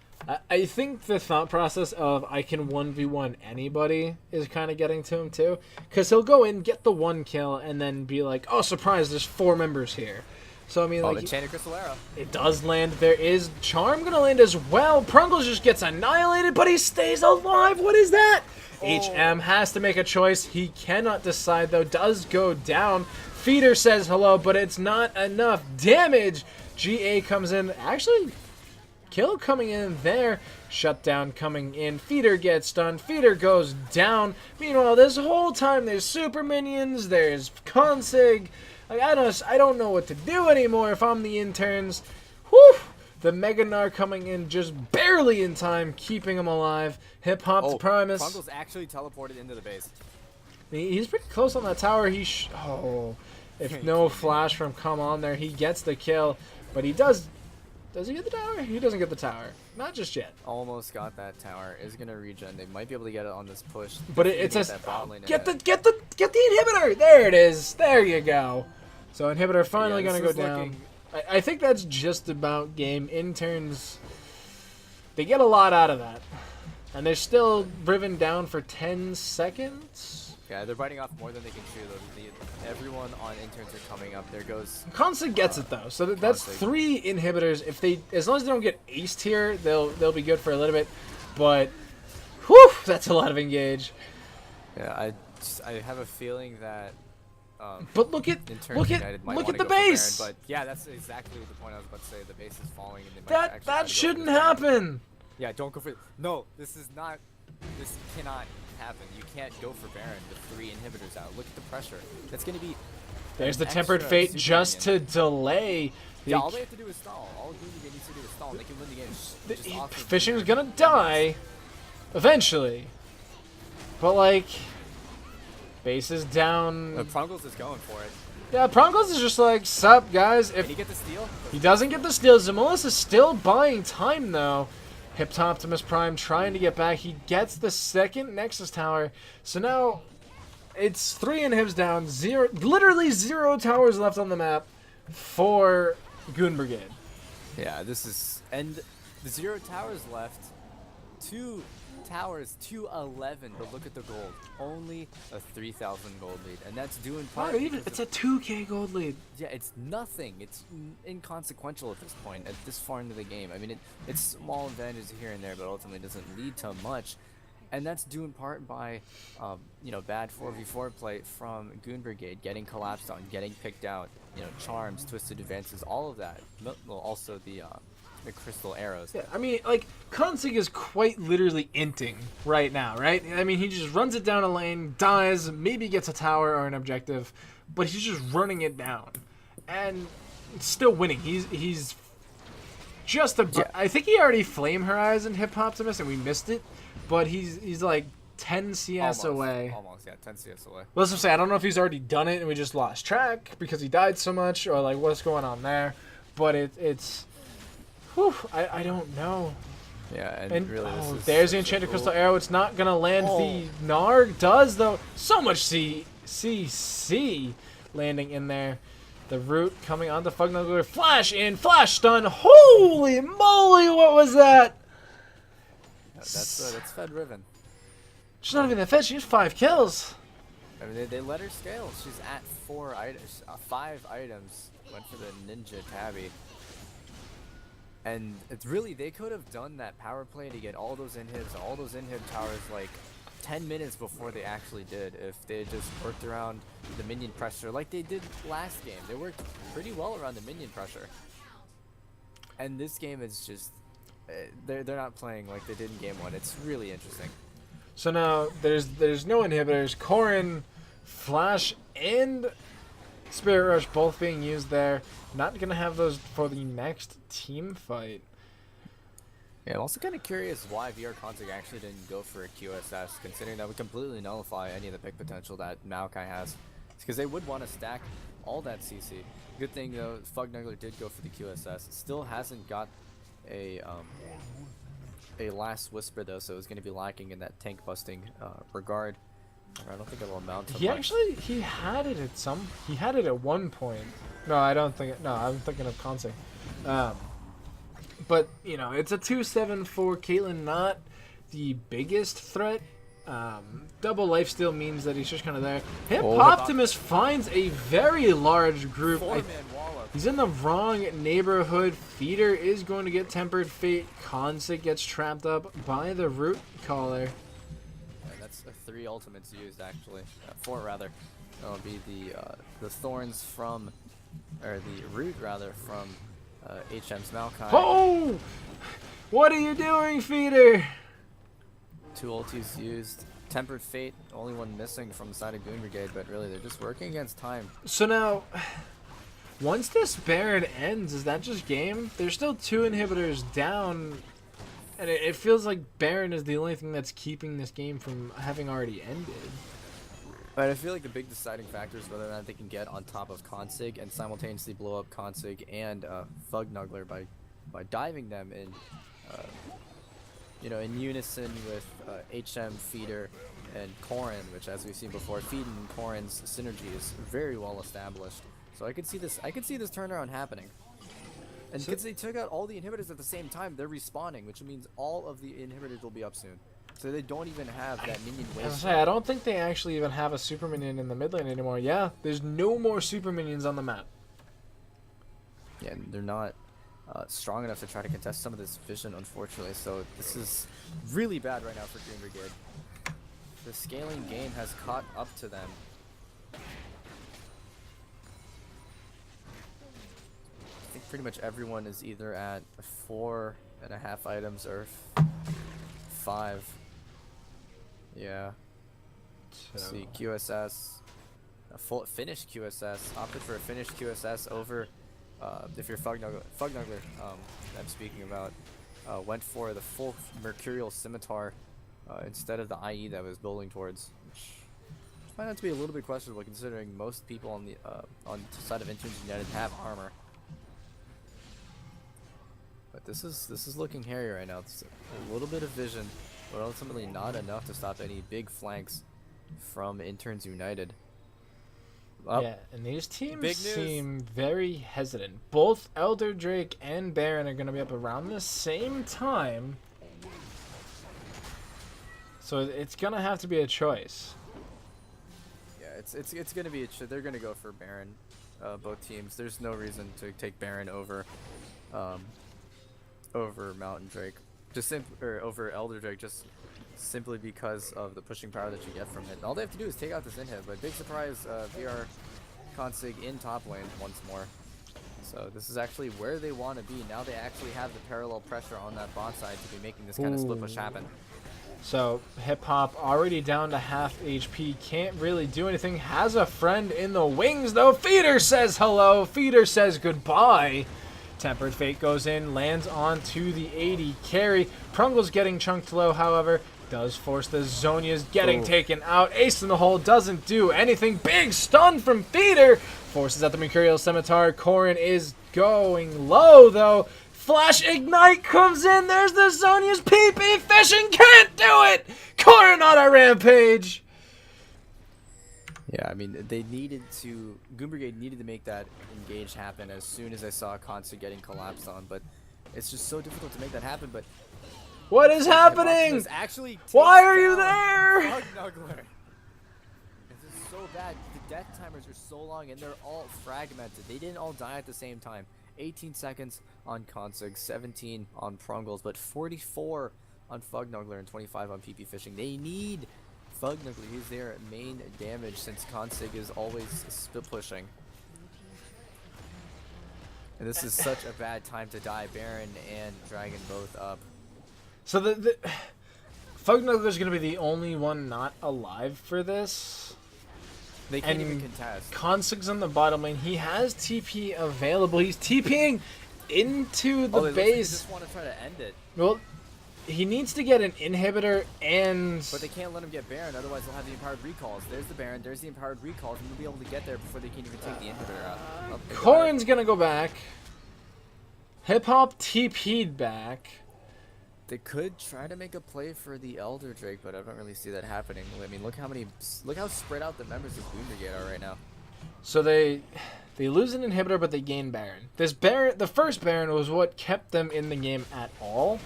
I think the thought process of I can 1v1 anybody is kind of getting to him too. Because he'll go in, get the 1 kill, and then be like, oh, surprise, there's 4 members here. So, I mean, like, Enchanted Crystal Arrow. It does land. There is Charm going to land as well. Prungles just gets annihilated, but he stays alive. What is that? HM has to make a choice. He cannot decide, though. Does go down. Feeder says hello, but it's not enough damage. GA comes in. Actually, kill coming in there. Shutdown coming in. Feeder gets stunned. Feeder goes down. Meanwhile, this whole time, there's super minions. There's Consig. Like, I don't know what to do anymore if I'm the Interns. Whew! The Mega Gnar coming in just barely in time, keeping him alive. Hip Hop to Primus. Prungles actually teleported into the base. He's pretty close on that tower. If no flash from Come On there, he gets the kill. But he does... Does he get the tower? He doesn't get the tower. Not just yet. Almost got that tower. Is gonna regen. They might be able to get it on this push. But it says, get the inhibitor. There it is. There you go. So inhibitor finally gonna go down. I think that's just about game. Interns, they get a lot out of that, and they're still driven down for 10 seconds. Yeah, they're biting off more than they can chew. Everyone on Interns are coming up. There goes. Constig gets it though, so that's 3 inhibitors. As long as they don't get aced here, they'll be good for a little bit. But, whew, that's a lot of engage. Yeah, I have a feeling that. But look at the base. Baron, but yeah, that's exactly the point I was about to say. The base is falling, and they might that shouldn't happen. Yeah, don't go for it. No, this cannot happen. You can't go for Baron with 3 inhibitors out. Look at the pressure. That's going to be There's the an Tempered extra Fate super just minion. to delay. Yeah, all they have to do is stall. All Goon Brigade needs to do is stall, and they can win the game. Just off of Fishing's their- gonna die eventually, but like, base is down. Prongles is going for it. Yeah, Prongles is just like, sup guys. Can If he get the steal? he doesn't get the steal, Zamolis is still buying time though. Optimus Prime trying to get back. He gets the second Nexus Tower, so now it's 3 inhibs down, literally 0 towers left on the map for Goon Brigade. Yeah, this is, and the 0 towers left, 2 towers to 11, but look at the gold, only a 3,000 gold lead, and that's due in part Not even, because it's a 2k gold lead. yeah, it's nothing, it's inconsequential at this point, at this far into the game. I mean, it's small advantages here and there, but ultimately doesn't lead to much, and that's due in part by, you know, bad 4v4 play from Goon Brigade, getting collapsed on, getting picked out, you know, charms, twisted advances, all of that. Well, also the crystal arrows. Yeah, I mean, like, Consig is quite literally inting right now, right? I mean, he just runs it down a lane, dies, maybe gets a tower or an objective, but he's just running it down. And still winning. He's just a... Yeah. I think he already Flame Horizon Hip Optimus and we missed it, but he's like 10 CS away. Almost, yeah, 10 CS away. Let's just say, I don't know if he's already done it and we just lost track because he died so much, or like what's going on there, but it's... Whew, I don't know. Yeah, And really, this is there's the such a Enchanted cool- Crystal Arrow. It's not going to land. Oh. The Narg does, though. So much CC landing in there. The Root coming onto Fugnuggler. Flash in, flash stun. Holy moly, what was that? That's Fed Riven. She's not even that fed. She has 5 kills. I mean, they let her scale. She's at 4 items, 5 items. Went for the Ninja Tabby. And it's really, they could have done that power play to get all those inhibs, all those inhib towers like 10 minutes before they actually did, if they had just worked around the minion pressure like they did last game. They worked pretty well around the minion pressure. And this game is just, they're not playing like they did in game 1. It's really interesting. So now there's no inhibitors. Corrin, Flash, and Spirit Rush both being used there. Not going to have those for the next team fight. Yeah, I'm also kind of curious why VR Consig actually didn't go for a QSS, considering that would completely nullify any of the pick potential that Maokai has. It's because they would want to stack all that CC. Good thing though, Fugnuggler did go for the QSS. Still hasn't got a last whisper though, so it's going to be lacking in that tank busting regard. I don't think it'll amount to much. He had it at he had it at one point. No, I don't think no, I'm thinking of Consig. But you know, it's a 2-7 for Caitlyn, not the biggest threat. Double lifesteal means that he's just kind of there. Optimus finds a very large group. He's in the wrong neighborhood. Feeder is going to get Tempered Fate. Consig gets trapped up by the Root Caller. That's 3 ultimates used actually, 4 rather. That'll be the thorns from, or the root rather from HM's Maokai. Oh! What are you doing, Feeder? 2 ultis used. Tempered Fate, only one missing from the side of Goon Brigade, but really they're just working against time. So now, once this Baron ends, is that just game? There's still 2 inhibitors down, and it feels like Baron is the only thing that's keeping this game from having already ended. But I feel like the big deciding factor is whether or not they can get on top of Consig and simultaneously blow up Consig and Fugnuggler by diving them in, you know, in unison with HM, Feeder, and Corrin, which, as we've seen before, Feed and Corrin's synergy is very well established. So I could see this turnaround happening. And because they took out all the inhibitors at the same time, they're respawning, which means all of the inhibitors will be up soon. So they don't even have that minion waste. I don't think they actually even have a super minion in the mid lane anymore. Yeah, there's no more super minions on the map. Yeah, and they're not strong enough to try to contest some of this vision, unfortunately. So this is really bad right now for Goon Brigade. The scaling game has caught up to them. I think pretty much everyone is either at 4.5 items or 5. Yeah. So. See, QSS, a full finished QSS, opted for a finished QSS over, if you're Fugnuggler, I'm speaking about, went for the full Mercurial Scimitar instead of the IE that was building towards, which might have to be a little bit questionable considering most people on the side of Interns United have armor. But this is looking hairy right now. It's a little bit of vision, but ultimately not enough to stop any big flanks from Interns United. Yeah, and these teams seem very hesitant. Both Elder Drake and Baron are going to be up around the same time. So it's going to have to be a choice. Yeah, it's going to be they're going to go for Baron, both teams. There's no reason to take Baron over Mountain Drake. Or over Elder Drake, just simply because of the pushing power that you get from it. All they have to do is take out this inhib, but big surprise, VR Consig in top lane once more. So this is actually where they want to be. Now they actually have the parallel pressure on that bot side to be making this kind of split push happen. So Hip Hop already down to half HP, can't really do anything. Has a friend in the wings though. Feeder says hello, Feeder says goodbye. Tempered Fate goes in, lands onto the 80 carry. Prungle's getting chunked low, however, does force the Zonia's getting taken out. Ace in the hole doesn't do anything. Big stun from Feeder. Forces out the Mercurial Scimitar. Corrin is going low, though. Flash Ignite comes in. There's the Zonia's PP fishing. Can't do it. Corrin on a rampage. Yeah, I mean, they needed to... Goon Brigade needed to make that engage happen as soon as I saw Consta getting collapsed on, but it's just so difficult to make that happen, but... What is happening? Why are you there? Fugnuggler. This is so bad. The death timers are so long, and they're all fragmented. They didn't all die at the same time. 18 seconds on Consig, 17 on Prungles, but 44 on Fugnuggler and 25 on PP Fishing. They need Fugnuggler. He's their main damage since Consig is always split pushing. And this is such a bad time to die. Baron and Dragon both up. So the Fugnuggler's going to be the only one not alive for this. They can't even contest. Consig's on the bottom lane. He has TP available. He's TPing into the base. They just want to try to end it. Well, he needs to get an inhibitor and... But they can't let him get Baron, otherwise they'll have the Empowered Recalls. There's the Baron, there's the Empowered Recalls, and they'll be able to get there before they can even take the inhibitor out. Corrin's going to go back. Hip Hop TP'd back. They could try to make a play for the Elder Drake, but I don't really see that happening. I mean, look how spread out the members of Goon Brigade are right now. So they lose an inhibitor, but they gain Baron. The first Baron was what kept them in the game at all.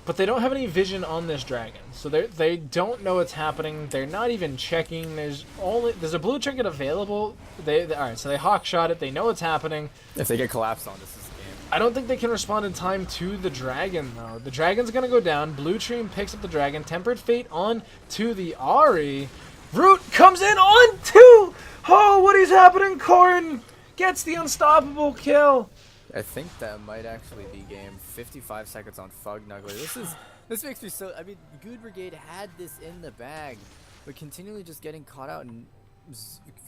But they don't have any vision on this dragon, so they don't know what's happening. They're not even checking. There's a blue trinket available. Alright, so they hawk shot it. They know what's happening. If they get collapsed on, this is the game. I don't think they can respond in time to the dragon though. The dragon's gonna go down. Blue Stream picks up the dragon. Tempered Fate on to the Ahri. Root comes in on two. Oh, what is happening? Corrin gets the unstoppable kill. I think that might actually be game. 55 seconds on Fugnuggler. This makes me so... I mean, Goon Brigade had this in the bag, but continually just getting caught out, and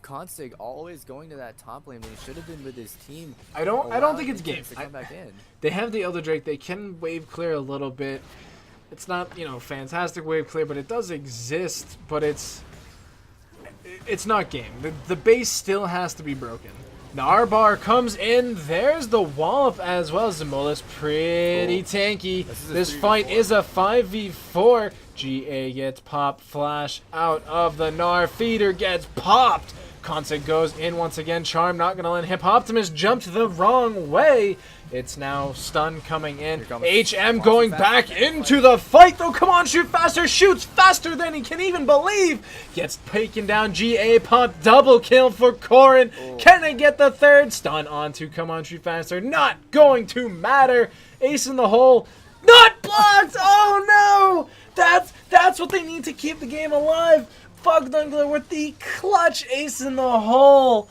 Consig always going to that top lane when he should have been with his team. I don't think it's game. Come back in. They have the Elder Drake. They can wave clear a little bit. It's not, fantastic wave clear, but it does exist, but it's not game. The base still has to be broken. Narbar comes in. There's the wallop as well. Zamola's pretty tanky. This fight is a 5v4. GA gets popped. Flash out of the Gnar. Feeder gets popped. Consig goes in once again. Charm not going to let Hip Optimus jumped the wrong way. It's now stun coming in. HM going back into the fight though. Come on, shoot faster. Shoots faster than he can even believe. Gets taken down. GA pop. Double kill for Corrin. Can they get the third? Stun onto Come on, shoot faster. Not going to matter. Ace in the hole. Not blocked. Oh no. That's what they need to keep the game alive. Fugnuggler with the clutch ace in the hole.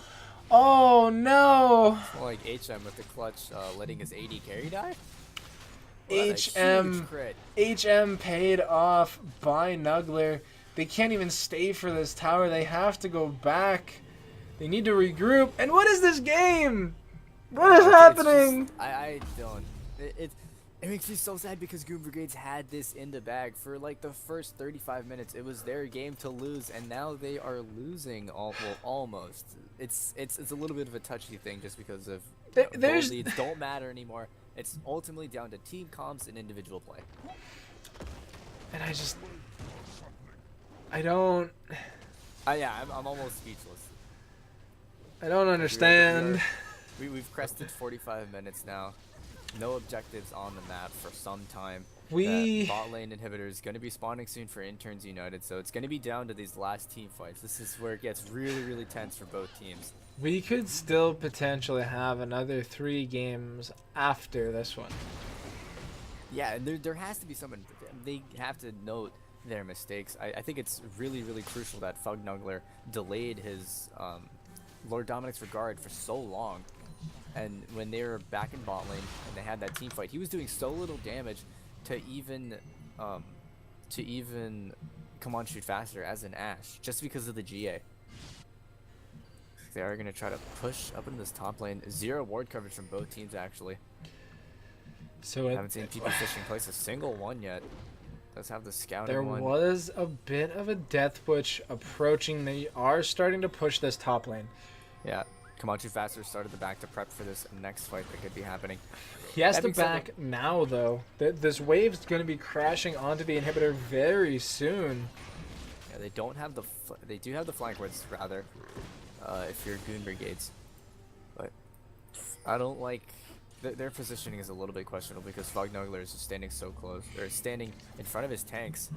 Oh no! More like HM with the clutch, letting his AD carry die. HM paid off by Nuggler. They can't even stay for this tower. They have to go back. They need to regroup. And what is this game? What is happening? I don't. It makes me so sad because Goon Brigades had this in the bag for like the first 35 minutes. It was their game to lose, and now they are losing almost. It's a little bit of a touchy thing just because of gold leads don't matter anymore. It's ultimately down to team comms and individual play. And I don't. Yeah, I'm almost speechless. I don't understand. We've crested 45 minutes now. No objectives on the map for some time. Bot lane inhibitor is going to be spawning soon for Interns United, so it's going to be down to these last team fights. This is where it gets really, really tense for both teams. We could still potentially have another 3 games after this one. Yeah, and there has to be someone. They have to note their mistakes. I think it's really, really crucial that Fugnugler delayed his Lord Dominic's regard for so long. And when they were back in bot lane and they had that team fight, he was doing so little damage to even come on shoot faster as an Ashe just because of the GA. They are going to try to push up into this top lane. 0 ward coverage from both teams actually. So I haven't seen TP Fishing place a single one yet. Does have the scouting there one. was a bit of a death wish approaching. They are starting to push this top lane. Yeah. Comanche Faster started the back to prep for this next fight that could be happening. He has to back now, though. This wave's going to be crashing onto the inhibitor very soon. Yeah, they don't have the. They do have the flank wards, rather, if you're Goon Brigades. But I don't like. Their positioning is a little bit questionable because Fugnugler is just standing so close, or standing in front of his tanks.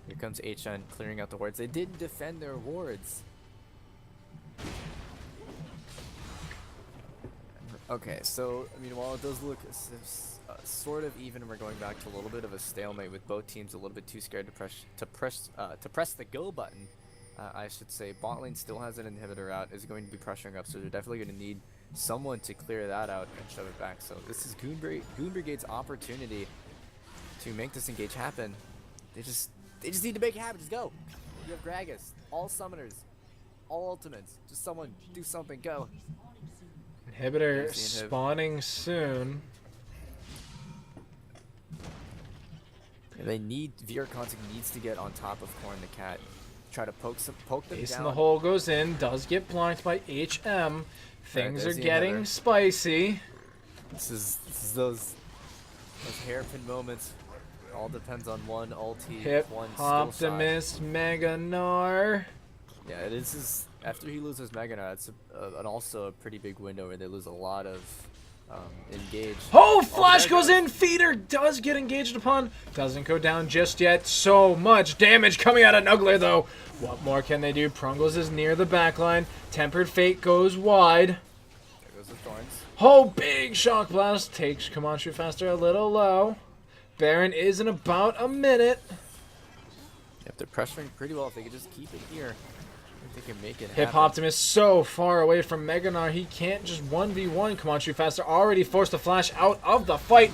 Here comes HN clearing out the wards. They didn't defend their wards. Okay, so I mean, while it does look sort of even, we're going back to a little bit of a stalemate with both teams a little bit too scared to press the go button. I should say, bot lane still has an inhibitor out, is going to be pressuring up, so they're definitely going to need someone to clear that out and shove it back. So this is Goon Brigade's opportunity to make this engage happen. They just need to make it happen. Just go. You have Gragas, all summoners, all ultimates. Just someone do something. Go. Inhibitor spawning soon. They need VR needs to get on top of Corn the Cat. Try to poke them Ace down. in the hole goes in, does get blocked by HM. Things are getting spicy. This is those hairpin moments. All depends on one ulti, Hip one Optimus, Mega Gnar. Yeah, this is after he loses Mega Gnar. It's also a pretty big window where they lose a lot of engage. Oh, flash goes in. Feeder does get engaged upon. Doesn't go down just yet. So much damage coming out of Nugler, though. What more can they do? Prungles is near the backline. Tempered Fate goes wide. There goes the Thorns. Oh, big Shock Blast takes Comanche Faster a little low. Baron is in about a minute. Yep, they're pressuring pretty well. If they could just keep it here, I think they can make it Hip happen. Optimus so far away from Mega Gnar, he can't just 1v1 Comanche Faster. Already forced to flash out of the fight.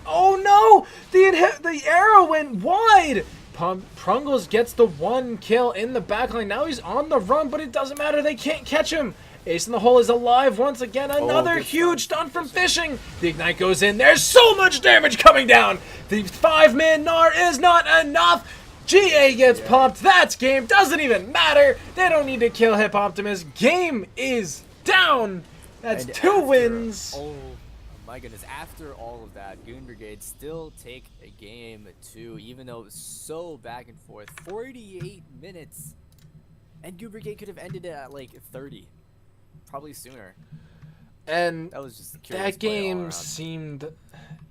Oh no! The arrow went wide! Prungles gets the 1 kill in the backline. Now he's on the run, but it doesn't matter. They can't catch him. Ace in the hole is alive once again. Another huge stun from Fishing. The Ignite goes in. There's so much damage coming down. The 5-man Gnar is not enough. GA gets popped. That's game. Doesn't even matter. They don't need to kill Hip Optimus. Game is down. That's 2 wins. Oh my goodness. After all of that, Goon Brigade still take a game 2, even though it was so back and forth. 48 minutes. And Goon Brigade could have ended it at like 30. Probably sooner. And that was just that game seemed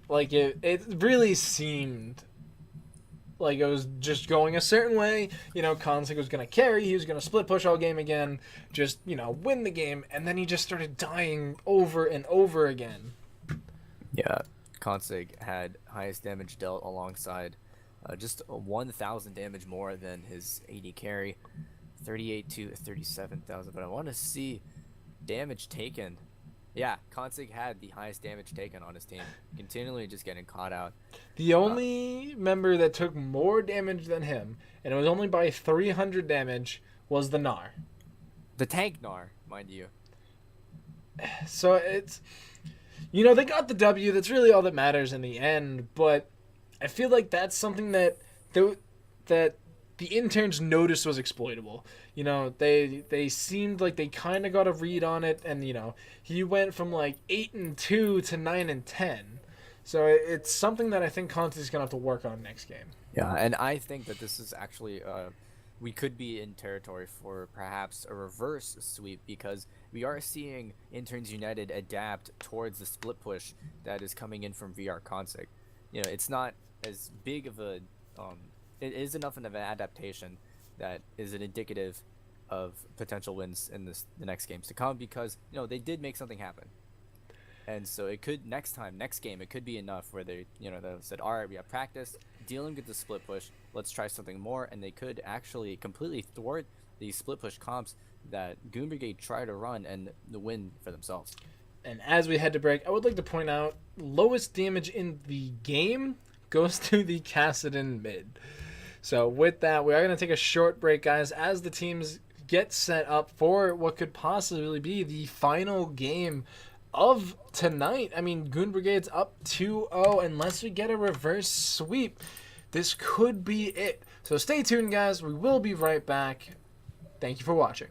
like it really seemed like it was just going a certain way. You know, Consig was going to carry. He was going to split push all game again. Just, you know, win the game. And then he just started dying over and over again. Yeah, Consig had highest damage dealt alongside just 1,000 damage more than his AD carry. 38 to 37,000. But I want to see damage taken. Yeah, Consig had the highest damage taken on his team, continually just getting caught out. The only member that took more damage than him, and it was only by 300 damage, was the Gnar. The tank Gnar, mind you. So it's, they got the W. That's really all that matters in the end. But I feel like that's something that that the interns noticed was exploitable. They seemed like they kind of got a read on it, and he went from like 8-2 to 9-10. So it's something that I think Conti's gonna have to work on next game. Yeah, and I think that this is actually we could be in territory for perhaps a reverse sweep, because we are seeing Interns United adapt towards the split push that is coming in from VR Consig. It's not as big of a it is enough of an adaptation that is an indicative of potential wins in the next games to come, because they did make something happen. And so it could next game, it could be enough where they said, all right, we have practice dealing with the split push, let's try something more, and they could actually completely thwart the split push comps that Goon Brigade try to run and the win for themselves. And as we head to break, I would like to point out, lowest damage in the game goes to the Kassadin mid. So with that, we are going to take a short break, guys, as the teams get set up for what could possibly be the final game of tonight. I mean, Goon Brigade's up 2-0. Unless we get a reverse sweep, this could be it. So stay tuned, guys. We will be right back. Thank you for watching.